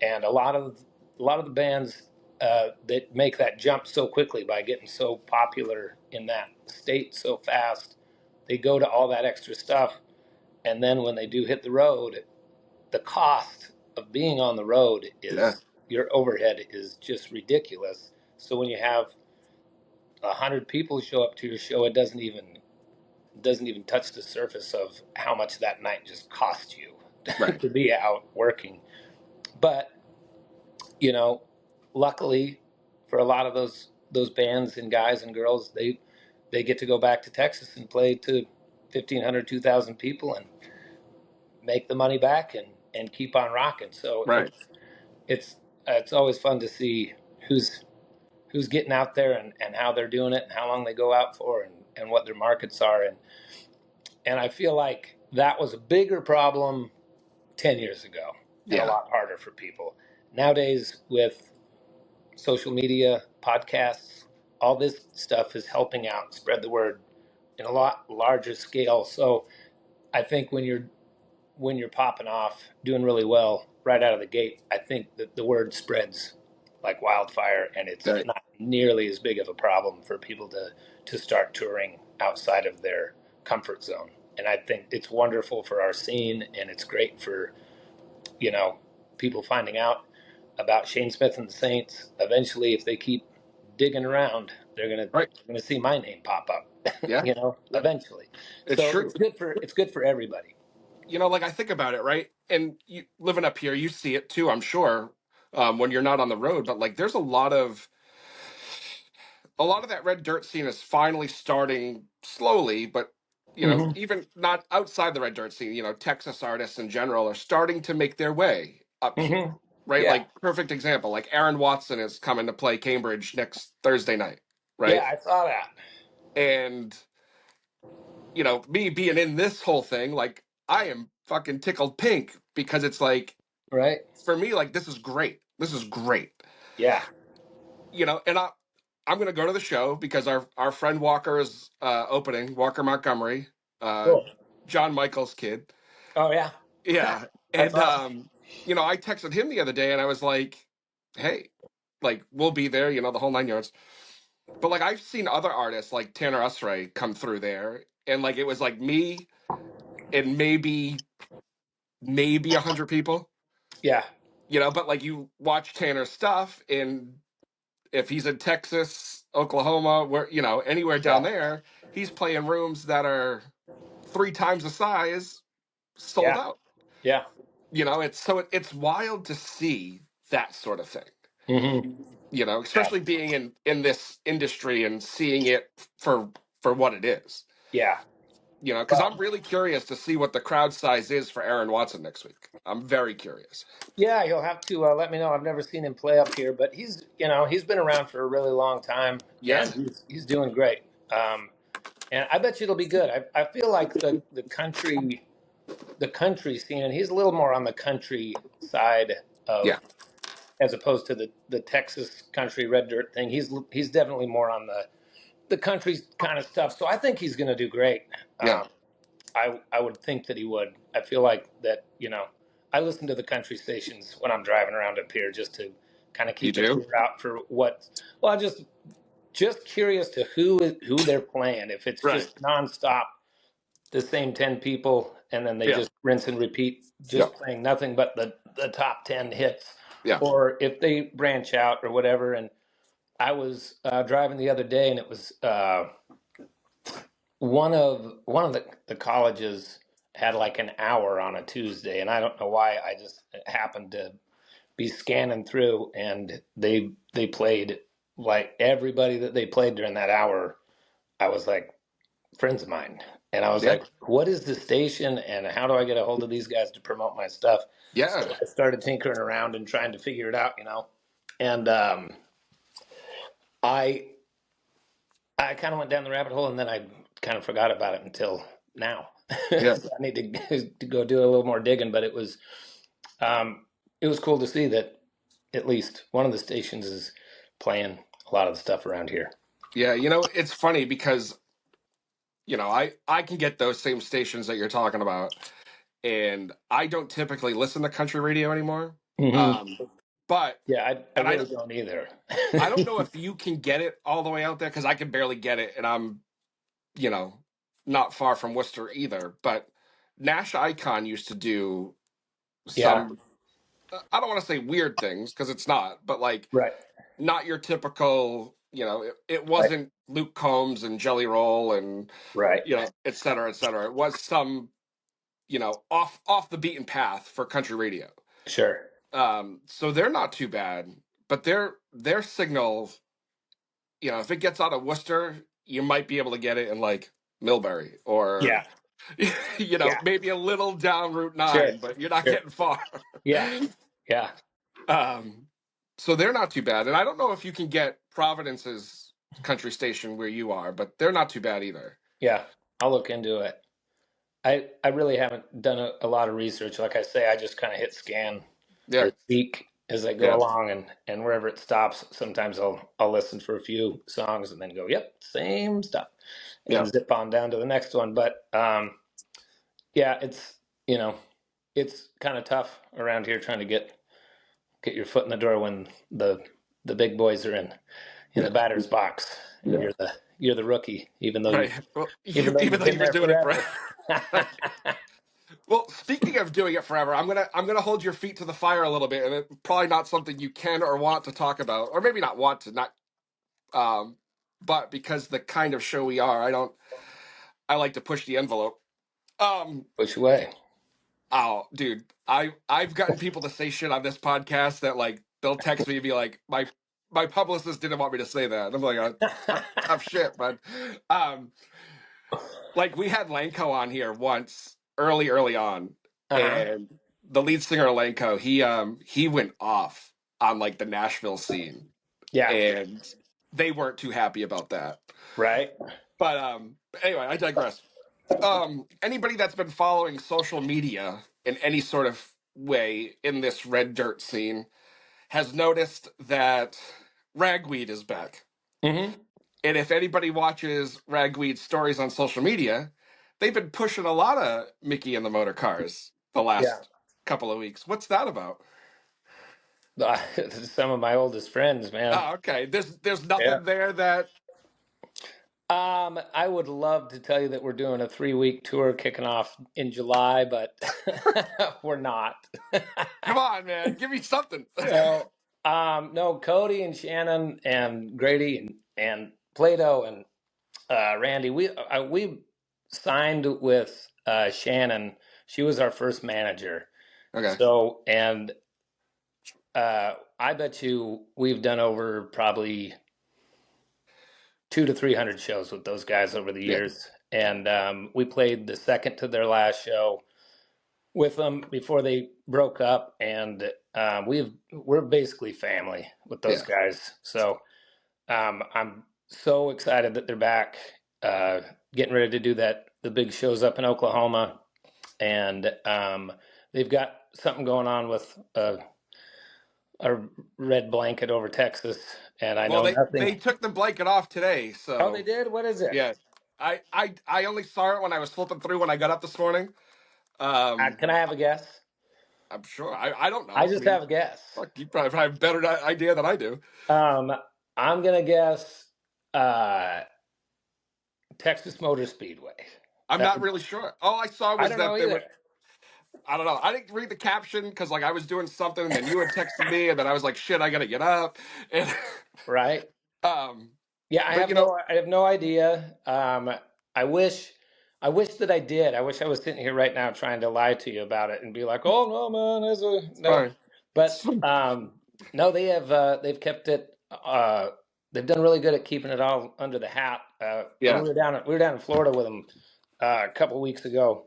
And a lot of the bands that make that jump so quickly by getting so popular in that state so fast, they go to all that extra stuff, and then when they do hit the road, the cost of being on the road is your overhead is just ridiculous. So when you have 100 people show up to your show, it doesn't even doesn't even touch the surface of how much that night just cost you Right. to be out working. But luckily for a lot of those bands and guys and girls, they get to go back to Texas and play to 1,500, 2,000 people and make the money back and keep on rocking. So Right. it's always fun to see who's getting out there and how they're doing it and how long they go out for and what their markets are. And I feel like that was a bigger problem 10 years ago and a Yeah. lot harder for people. Nowadays, with social media, podcasts, all this stuff is helping out spread the word in a lot larger scale. So I think when you're popping off, doing really well right out of the gate, I think that the word spreads like wildfire, and it's Right. not nearly as big of a problem for people to start touring outside of their comfort zone. And I think it's wonderful for our scene, and it's great for people finding out about Shane Smith and the Saints. Eventually, if they keep digging around, they're gonna Right. see my name pop up. Yeah. Yeah. Eventually. It's So true. it's good for everybody. Like I think about it, right? And you living up here, you see it too, I'm sure, when you're not on the road. But like, there's a lot of that red dirt scene is finally starting slowly, but Hmm. even not outside the red dirt scene, Texas artists in general are starting to make their way up here, Hmm. right? Yeah. Like perfect example, like Aaron Watson is coming to play Cambridge next Thursday night, right? Yeah, I saw that. And me being in this whole thing, like I am fucking tickled pink because it's like Right? for me, like this is great. This is great. Yeah. And I'm gonna go to the show because our friend Walker is opening, Walker Montgomery, uh, Cool. John Michael's kid. Oh yeah. Yeah. That's And awesome. I texted him the other day and I was like, hey, like we'll be there, the whole 9 yards. But like I've seen other artists like Tanner Usray come through there, and like it was like me and maybe 100 people. Yeah. But like you watch Tanner's stuff, and if he's in Texas, Oklahoma, where anywhere down Yeah. there, he's playing rooms that are 3 times the size, sold Yeah. out. Yeah. It's wild to see that sort of thing. Hmm. Yeah. Especially being in this industry and seeing it for what it is. Yeah. Because Well, I'm really curious to see what the crowd size is for Aaron Watson next week. I'm very curious. yeah, you'll have to let me know. I've never seen him play up here, but he's been around for a really long time, Yeah, and he's doing great. And I bet you it'll be good. I feel like the country scene, and he's a little more on the country side yeah, of as opposed to the Texas country red dirt thing. He's definitely more on the country kind of stuff. So I think he's going to do great. yeah. I would think that he would. I feel like that, I listen to the country stations when I'm driving around up here just to kind of You keep an do? ear out for well, just curious to who they're playing. If it's Right. just nonstop, the same 10 people, and then they Yeah, just rinse and repeat, yeah, just playing nothing but the top 10 hits, yeah, or if they branch out or whatever. And I was driving the other day, and it was one of the colleges had like an hour on a Tuesday, and I don't know why. I just happened to be scanning through, and they played like everybody that they played during that hour. I was like, friends of mine, and I was yeah, like, what is the station, and how do I get a hold of these guys to promote my stuff? So yeah, I started tinkering around and trying to figure it out. And I I kind of went down the rabbit hole, and then I kind of forgot about it until now. yeah. So I need to go do a little more digging, but um, it was cool to see that at least one of the stations is playing a lot of the stuff around here. Yeah, it's funny because I can get those same stations that you're talking about, and I don't typically listen to country radio anymore. Hmm. Um, but Yeah, I and I really don't don't either. I don't know if you can get it all the way out there because I can barely get it, and I'm you know not far from Worcester either. But Nash Icon used to do Yeah, some I don't want to say weird things because it's not, but like right. not your typical You know, it wasn't Luke Combs and Jelly Roll and, Right. you know, et cetera, et cetera. It was some, you know, off the beaten path for country radio. Sure. So they're not too bad, but their signal, you know, if it gets out of Worcester, you might be able to get it in like Millbury or, Yeah. you know, Yeah. maybe a little down Route Sure. 9, but you're not Sure. getting far. Yeah. Yeah. um, so they're not too bad, and I don't know if you can get Providence's country station where you are, but they're not too bad either. Yeah. I'll look into it. I really haven't done a lot of research. Like I say, I just kind of hit scan Yeah, or seek as I go yeah, along, and wherever it stops, sometimes I'll listen for a few songs and then go, yep, same stuff, yeah. and zip on down to the next one. But yeah, it's you know, it's kind of tough around here trying to get your foot in the door when the big boys are in the batter's box, and Yeah. you're the rookie, even though Right. Well, even though even you've though been you've been there doing it forever. forever. Right. Well, speaking of doing it forever, I'm gonna hold your feet to the fire a little bit, and it's probably not something you can or want to talk about, or maybe not want to, not um, but because the kind of show we are, I like to push the envelope. Um, Which way? oh, dude, I've gotten people to say shit on this podcast that like they'll text me and be like, my publicist didn't want me to say that. And I'm like, tough shit, but like we had Lanco on here once early on, Uh-huh. and the lead singer of Lanco, he went off on like the Nashville scene, Yeah. and they weren't too happy about that. Right. But anyway, I digress. Anybody that's been following social media in any sort of way in this red dirt scene has noticed that ragweed is back. Mm-hmm. And if anybody watches ragweed stories on social media, they've been pushing a lot of Mickey and the Motorcars the Yeah. last couple of weeks. What's that about? Some of my oldest friends, man. Oh, okay. There's Yeah. nothing there that. I would love to tell you that we're doing a 3-week tour kicking off in July, but we're not. Come on, man, give me something. So, no, Cody and Shannon and Grady and Plato and Randy, we signed with Shannon. She was our first manager. Okay. So, and I bet you we've done over probably 200 to 300 shows with those guys over the Yeah. years, and we played the second to their last show with them before they broke up, and we're basically family with those Yeah. guys. So I'm so excited that they're back, getting ready to do the big shows up in Oklahoma, and they've got something going on with a red blanket over Texas, and I Well, know they nothing. took the blanket off today, Oh, they so did? What is it? yeah. I only saw it when I was flipping through when I got up this morning. Can I have a guess? I'm sure. I don't I know. I just mean, have a guess. fuck, you probably have a better idea than I do. Um, I'm gonna guess uh, Texas Motor Speedway. I'm That not would, really sure. All I saw I was don't that know they either. were. I don't know. I didn't read the caption because like I was doing something, and then you had texted me, and then I was like, "Shit, I gotta get up." And Right? um, Yeah, but you know, I have no idea. I wish, I wish that I did. I wish I was sitting here right now trying to lie to you about it and be like, "Oh no, man, it's no." fine. It's But fine. no, they've kept it. They've done really good at keeping it all under the hat. When Yeah, we were down in Florida with them a couple of weeks ago.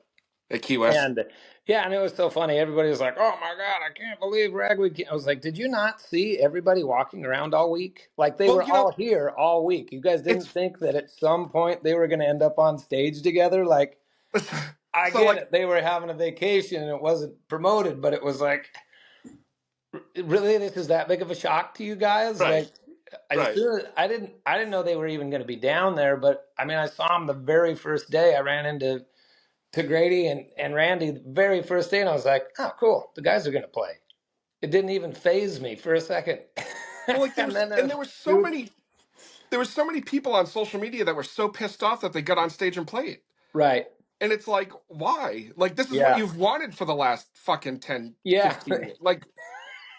at Key West. And yeah, and it was so funny. Everybody was like, "Oh my God, I can't believe Ragweed." I was like, "Did you not see everybody walking around all week? Like they Well, were you know, all here all week. You guys didn't it's think that at some point they were going to end up on stage together? Like, I so get like it. They were having a vacation and it wasn't promoted, but it was like, really, this is that big of a shock to you guys? right, Like, as right. soon as I didn't know they were even going to be down there. But I mean, I saw them the very first day. I ran into to Grady and Randy the very first day, and I was like, "Oh, cool! The guys are going to play." It didn't even phase me for a second. Well, like And then there were so you, many people on social media that were so pissed off that they got on stage and played. right? And it's like, why? Like, this is what Yeah, you've wanted for the last fucking 10, yeah, 15 years. Like,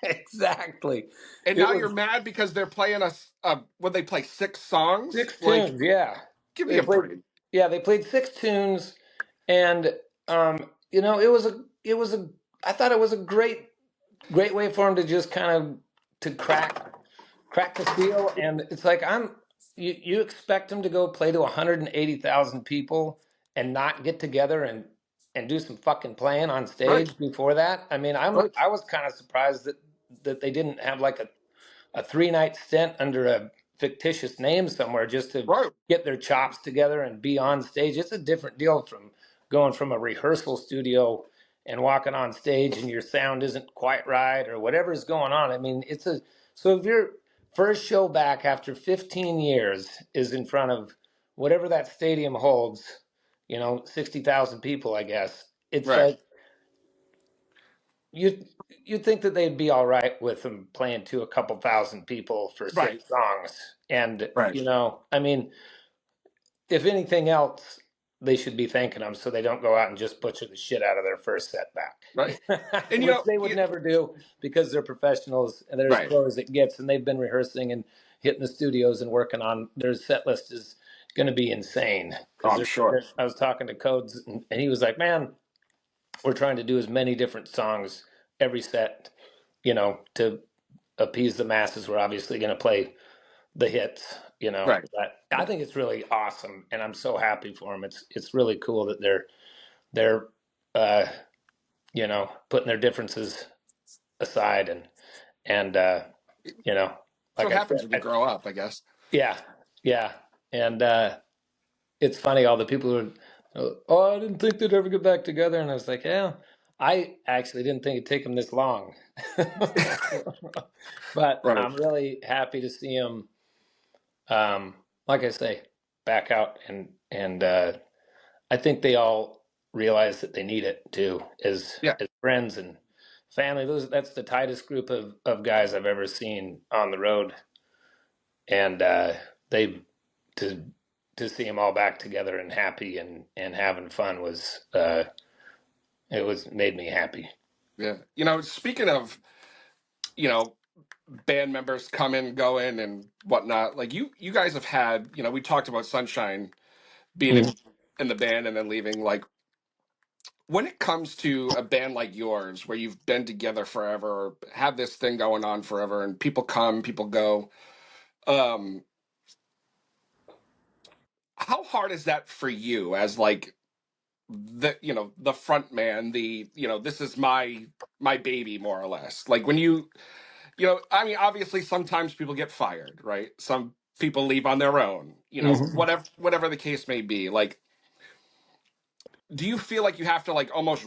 Exactly. And It now was you're mad because they're playing us. When they play 6 songs, 6 tunes. like, Yeah, give me they a played. break. Yeah, they played 6 tunes, and it was a. I thought it was a great way for them to just kind of to crack the seal. And it's like you expect them to go play to 180,000 people and not get together and do some fucking playing on Right, stage before that. I mean, right, I was kind of surprised that they didn't have like a 3 night stint under a fictitious name somewhere just to right, get their chops together and be on stage. It's a different deal from going from a rehearsal studio and walking on stage and your sound isn't quite right or whatever's going on. I mean, so if your first show back after 15 years is in front of whatever that stadium holds, 60,000 people, I guess. It's right, like you you'd think that they'd be all right with them playing to a couple thousand people for right, 6 songs. And, right, I mean, if anything else, they should be thanking them so they don't go out and just butcher the shit out of their first set right. back, And which they would never do because they're professionals and they're as right. pro as it gets. And they've been rehearsing and hitting the studios and working on their set list is going to be insane. Oh, Because I'm sure. I was talking to Codes and he was like, man, we're trying to do as many different songs every set, to appease the masses. We're obviously going to play the hits, Right, but I think it's really awesome, and I'm so happy for them. It's really cool that they're uh, putting their differences aside and so like it I happens said, when you grow up, I guess. yeah, yeah, and it's funny all the people who are, oh, I didn't think they'd ever get back together, and I was like, yeah, I actually didn't think it'd take them this long, but Right. I'm really happy to see them. Like I say, back out and I think they all realize that they need it too, Yeah. as friends and family. That's the tightest group of guys I've ever seen on the road, and they to to see them all back together and happy and having fun was it was made me happy. Yeah. Speaking of, you know, band members coming, going, and whatnot, like you guys have had, we talked about Sunshine being Mhm. in the band and then leaving. Like, when it comes to a band like yours, where you've been together forever, or have this thing going on forever, and people come, people go, um, how hard is that for you as like the front man, this is my baby, more or less? Like, when I mean, obviously sometimes people get fired, right? Some people leave on their own, Mhm. whatever the case may be. Like, do you feel like you have to, like, almost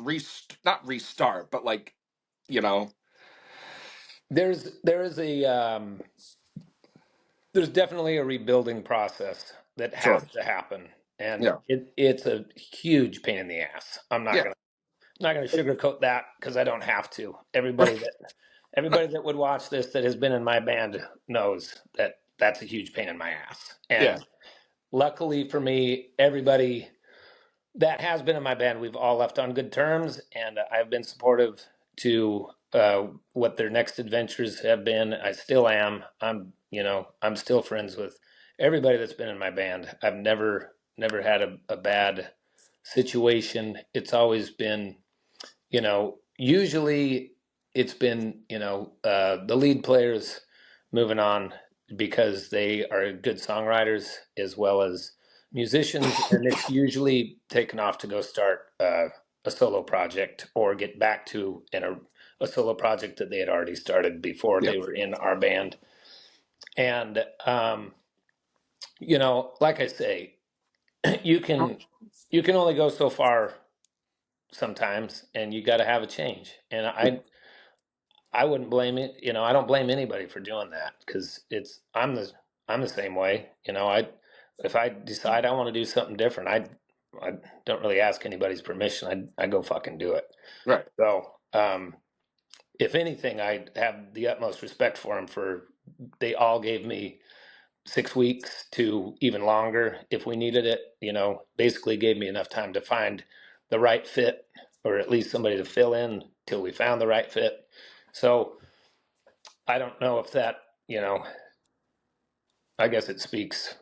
not restart, but, like, you know There is there's definitely a rebuilding process that has sure, to happen, and yeah, it's a huge pain in the ass. yeah, Not gonna sugarcoat that because I don't have to. Everybody that would watch this that has been in my band knows that that's a huge pain in my ass. yeah, And luckily for me, everybody that has been in my band, we've all left on good terms, and I've been supportive to what their next adventures have been. I still am. I'm still friends with everybody that's been in my band. I've never had a bad situation. It's always been, usually it's been, the lead players moving on because they are good songwriters as well as musicians, and it's usually taken off to go start a solo project or get back to a solo project that they had already started before yeah, they were in our band. And like I say, you can only go so far sometimes, and you got to have a change. And I wouldn't blame it. I don't blame anybody for doing that because I'm the same way. If I decide I want to do something different, I don't really ask anybody's permission. I go fucking do it. right, So, if anything, I have the utmost respect for them for they all gave me 6 weeks to even longer if we needed it. Basically gave me enough time to find the right fit or at least somebody to fill in till we found the right fit. So I don't know if that, I guess it speaks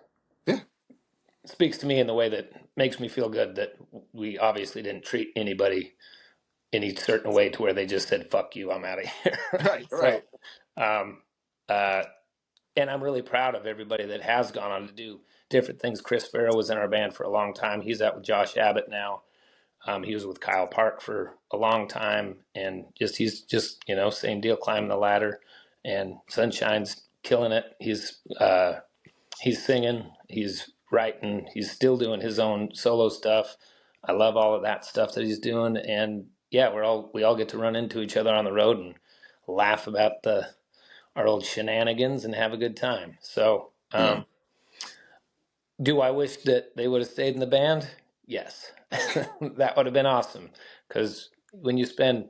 to me in the way that makes me feel good that we obviously didn't treat anybody any certain way to where they just said, fuck you, I'm out of here. Right, So, right. um, uh, and I'm really proud of everybody that has gone on to do different things. Chris Farrow was in our band for a long time. He's out with Josh Abbott now. He was with Kyle Park for a long time, and he's just same deal, climbing the ladder. And Sunshine's killing it. He's singing, he's writing, he's still doing his own solo stuff. I love all of that stuff that he's doing, and yeah, we all get to run into each other on the road and laugh about our old shenanigans and have a good time. So, Yeah. do I wish that they would have stayed in the band? Yes, that would have been awesome. Because when you spend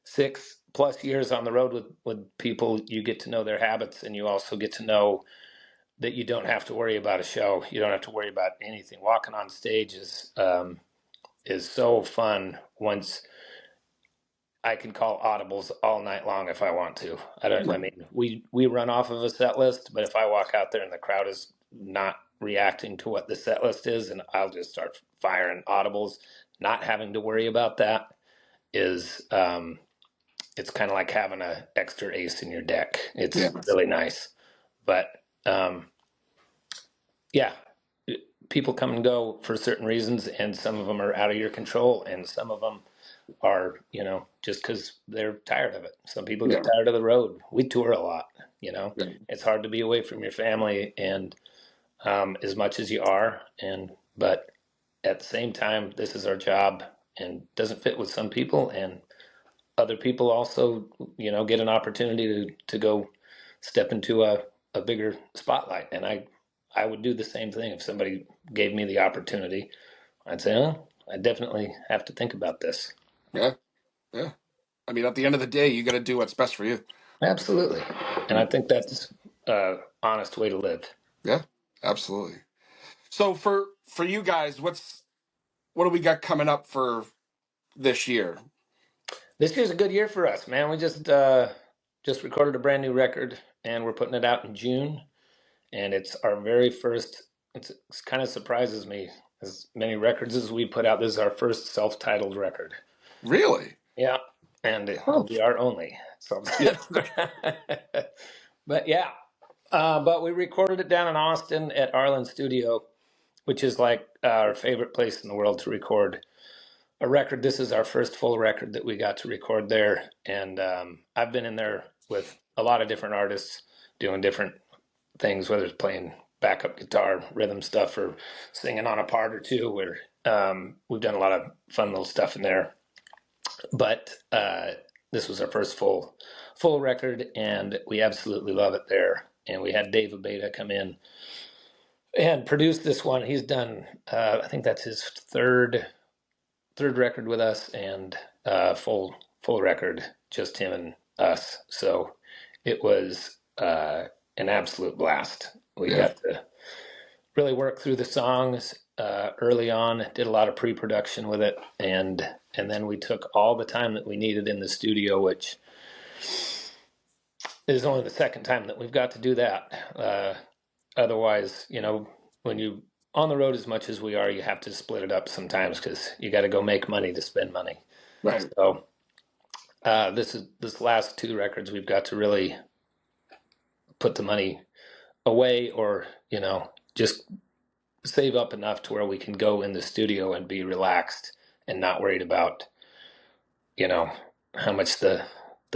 6+ years on the road with people, you get to know their habits, and you also get to know that you don't have to worry about a show. You don't have to worry about anything. Walking on stage is so fun. Once I can call audibles all night long if I want to. I mean, we run off of a set list, but if I walk out there and the crowd is not reacting to what the set list is, and I'll just start firing audibles, not having to worry about that is it's kind of like having an extra ace in your deck. It's really nice, but yeah, people come and go for certain reasons, and some of them are out of your control, and some of them are, just because they're tired of it. Some people get tired of the road. We tour a lot, It's hard to be away from your family and as much as you are, but at the same time, this is our job and doesn't fit with some people, and other people also, get an opportunity to go step into a bigger spotlight. And I would do the same thing if somebody gave me the opportunity. I'd say, oh, I definitely have to think about this. Yeah. Yeah. I mean, at the end of the day, you got to do what's best for you. Absolutely. And I think that's honest way to live. Yeah, absolutely. So for you guys, what do we got coming up for this year? This year's a good year for us, man. We just recorded a brand new record, and we're putting it out in June. And it's our very first. It kind of surprises me. As many records as we put out, this is our first self-titled record. Really? Yeah, and it'll be our only self-titled. But yeah, but we recorded it down in Austin at Arlen Studio, which is like our favorite place in the world to record a record. This is our first full record that we got to record there, and I've been in there with a lot of different artists doing different things, whether it's playing backup guitar, rhythm stuff, or singing on a part or two. Where we've done a lot of fun little stuff in there. But this was our first full record, and we absolutely love it there. And we had Dave Abeda come in and produce this one. He's done, I think that's his third record with us, and full record, just him and us. So it was an absolute blast. We got to really work through the songs early on, did a lot of pre-production with it, and then we took all the time that we needed in the studio, which is only the second time that we've got to do that. Otherwise, when you on the road as much as we are, you have to split it up sometimes because you got to go make money to spend money. Right. So this last two records, we've got to really put the money away, or just save up enough to where we can go in the studio and be relaxed and not worried about how much the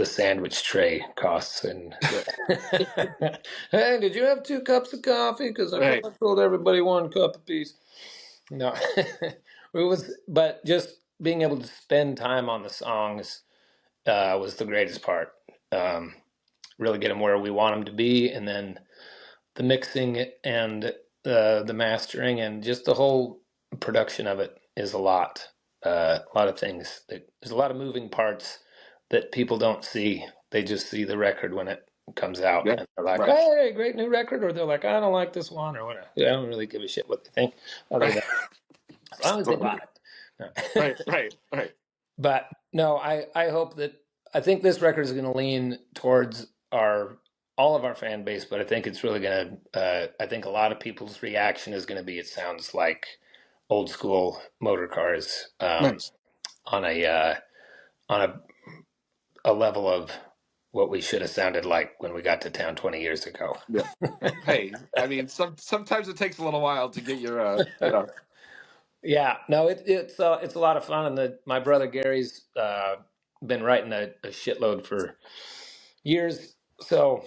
sandwich tray costs. And hey, did you have 2 cups of coffee? Because I told everybody 1 cup apiece. No, but just being able to spend time on the songs was the greatest part. Really get them where we want them to be, and then the mixing and the mastering and just the whole production of it is a lot of things. There's a lot of moving parts that people don't see. They just see the record when it comes out, and they're like, "Hey, great new record," or they're like, "I don't like this one," or whatever. I don't really give a shit what they think, other than as long as they buy it. Right. But no, I hope that I think this record is going to lean towards all of our fan base, but I think it's really going to, I think a lot of people's reaction is going to be, it sounds like old school motor cars, Nice. on a level of what we should have sounded like when we got to town 20 years ago. Yeah. Hey, I mean, sometimes it takes a little while to get your, Yeah, no, it's a lot of fun, and my brother Gary's been writing a shitload for years, so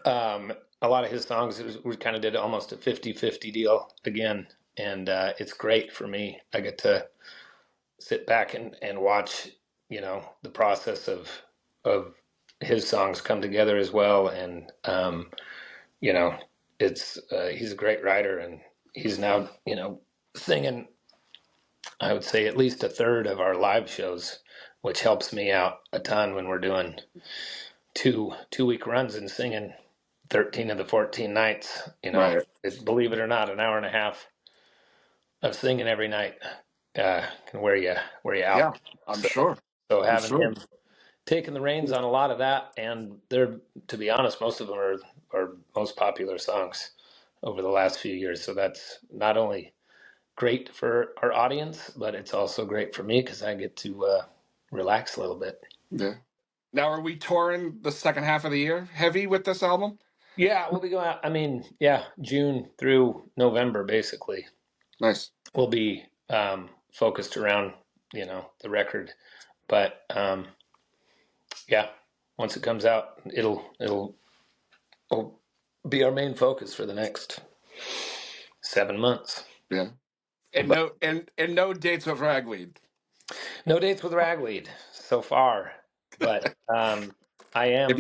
a lot of his songs we kind of did almost a 50-50 deal again, and it's great for me. I get to sit back and watch, the process of his songs come together as well, and you know, it's he's a great writer, and he's now singing, I would say, at least a third of our live shows, which helps me out a ton when we're doing two-week runs and singing 13 of the 14 nights. right. Believe it or not, an hour and a half of singing every night can wear you out. Yeah, I'm sure. So I'm having sure. him taking the reins on a lot of that, and they're, to be honest, most of them are our most popular songs over the last few years. So that's not only great for our audience, but it's also great for me because I get to relax a little bit. Yeah. Now, are we touring the second half of the year heavy with this album? Yeah, we'll be going out. I mean, yeah, June through November, basically. Nice. We'll be focused around, the record. But yeah, once it comes out, it'll be our main focus for the next 7 months. Yeah. And no dates with ragweed. No dates with ragweed so far, but I am,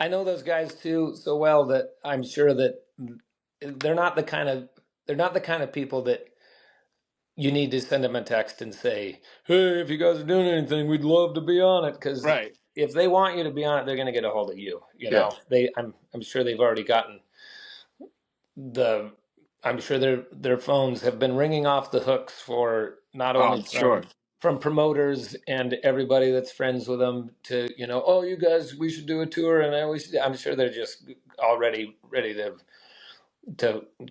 I know those guys too so well that I'm sure that they're not the kind of people that you need to send them a text and say, "Hey, if you guys are doing anything, we'd love to be on it." Because Right. if they want you to be on it, they're going to get a hold of you. Yeah. I'm sure they've already gotten I'm sure their phones have been ringing off the hooks for not only Sure. from promoters and everybody that's friends with them to, oh, you guys, we should do a tour, and I'm sure they're just already ready to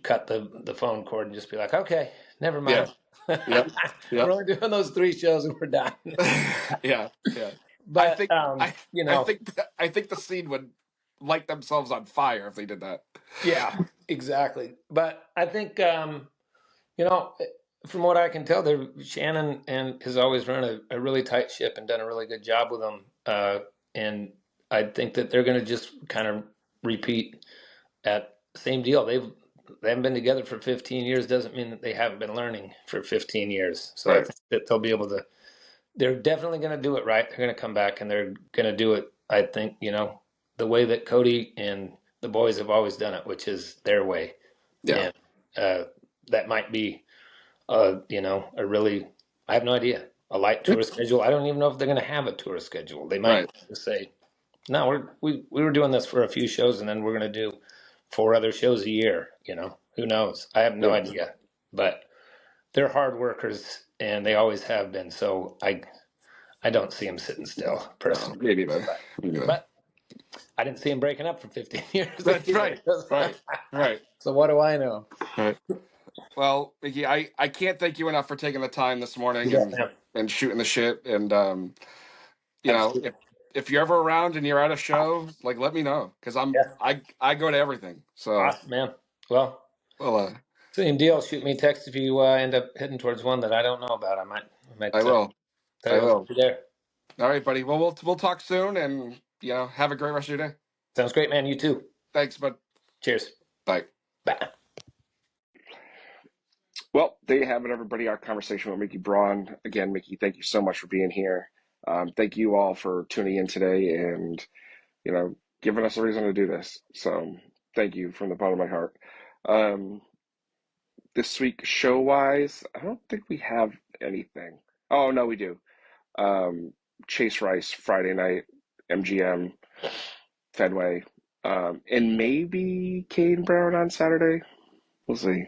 cut the phone cord and just be like, okay, never mind. Yep. We're only doing those 3 shows and we're done. Yeah. Yeah. But I think the scene would light themselves on fire if they did that. Yeah, exactly. But I think from what I can tell, Shannon has always run a really tight ship and done a really good job with them. And I think that they're going to just kind of repeat that same deal. They haven't been together for 15 years. Doesn't mean that they haven't been learning for 15 years. So Right. I think that they'll be able to. They're definitely going to do it right. They're going to come back and they're going to do it. I think the way that Cody and the boys have always done it, which is their way. Yeah. And that might be, a really, I have no idea, a light tour schedule. I don't even know if they're going to have a tour schedule. They might just say, no, we were doing this for a few shows and then we're going to do 4 other shows a year. Who knows? I have no idea. But they're hard workers and they always have been. So I don't see them sitting still, personally. Maybe better. But I didn't see him breaking up for 15 years. That's right. Right. So what do I know? Right. Well, Mickey, I can't thank you enough for taking the time this morning and shooting the shit. And if you're ever around and you're at a show, let me know because I go to everything. So awesome, man. Well, same deal. Shoot me a text if you end up heading towards one that I don't know about. I might. I will. I will. Be there. All right, buddy. Well, we'll talk soon, and have a great rest of your day. Sounds great, man. You too. Thanks, bud. Cheers. Bye. Bye. Well, there you have it, everybody. Our conversation with Micky Braun. Again, Micky, thank you so much for being here. Thank you all for tuning in today and, giving us a reason to do this. So thank you from the bottom of my heart. This week, show-wise, I don't think we have anything. Oh, no, we do. Chase Rice, Friday night, MGM, Fenway, and maybe Kane Brown on Saturday. We'll see.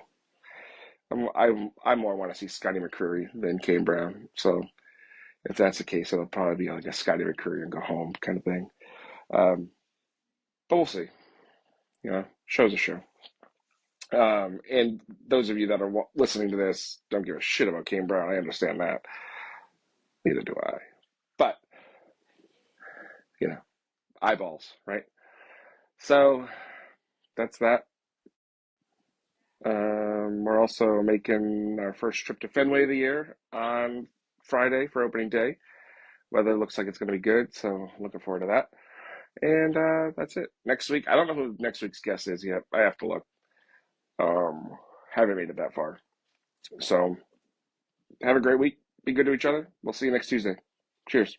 I more want to see Scotty McCreery than Kane Brown. So if that's the case, it'll probably be like a Scotty McCreery and go home kind of thing. but we'll see. Show's a show. And those of you that are listening to this don't give a shit about Kane Brown. I understand that. Neither do I. But, eyeballs, right? So that's that. We're also making our first trip to Fenway of the year on Friday for opening day. Weather looks like it's going to be good, so looking forward to that. And that's it. Next week, I don't know who next week's guest is yet. I have to look. Haven't made it that far. So have a great week. Be good to each other. We'll see you next Tuesday. Cheers.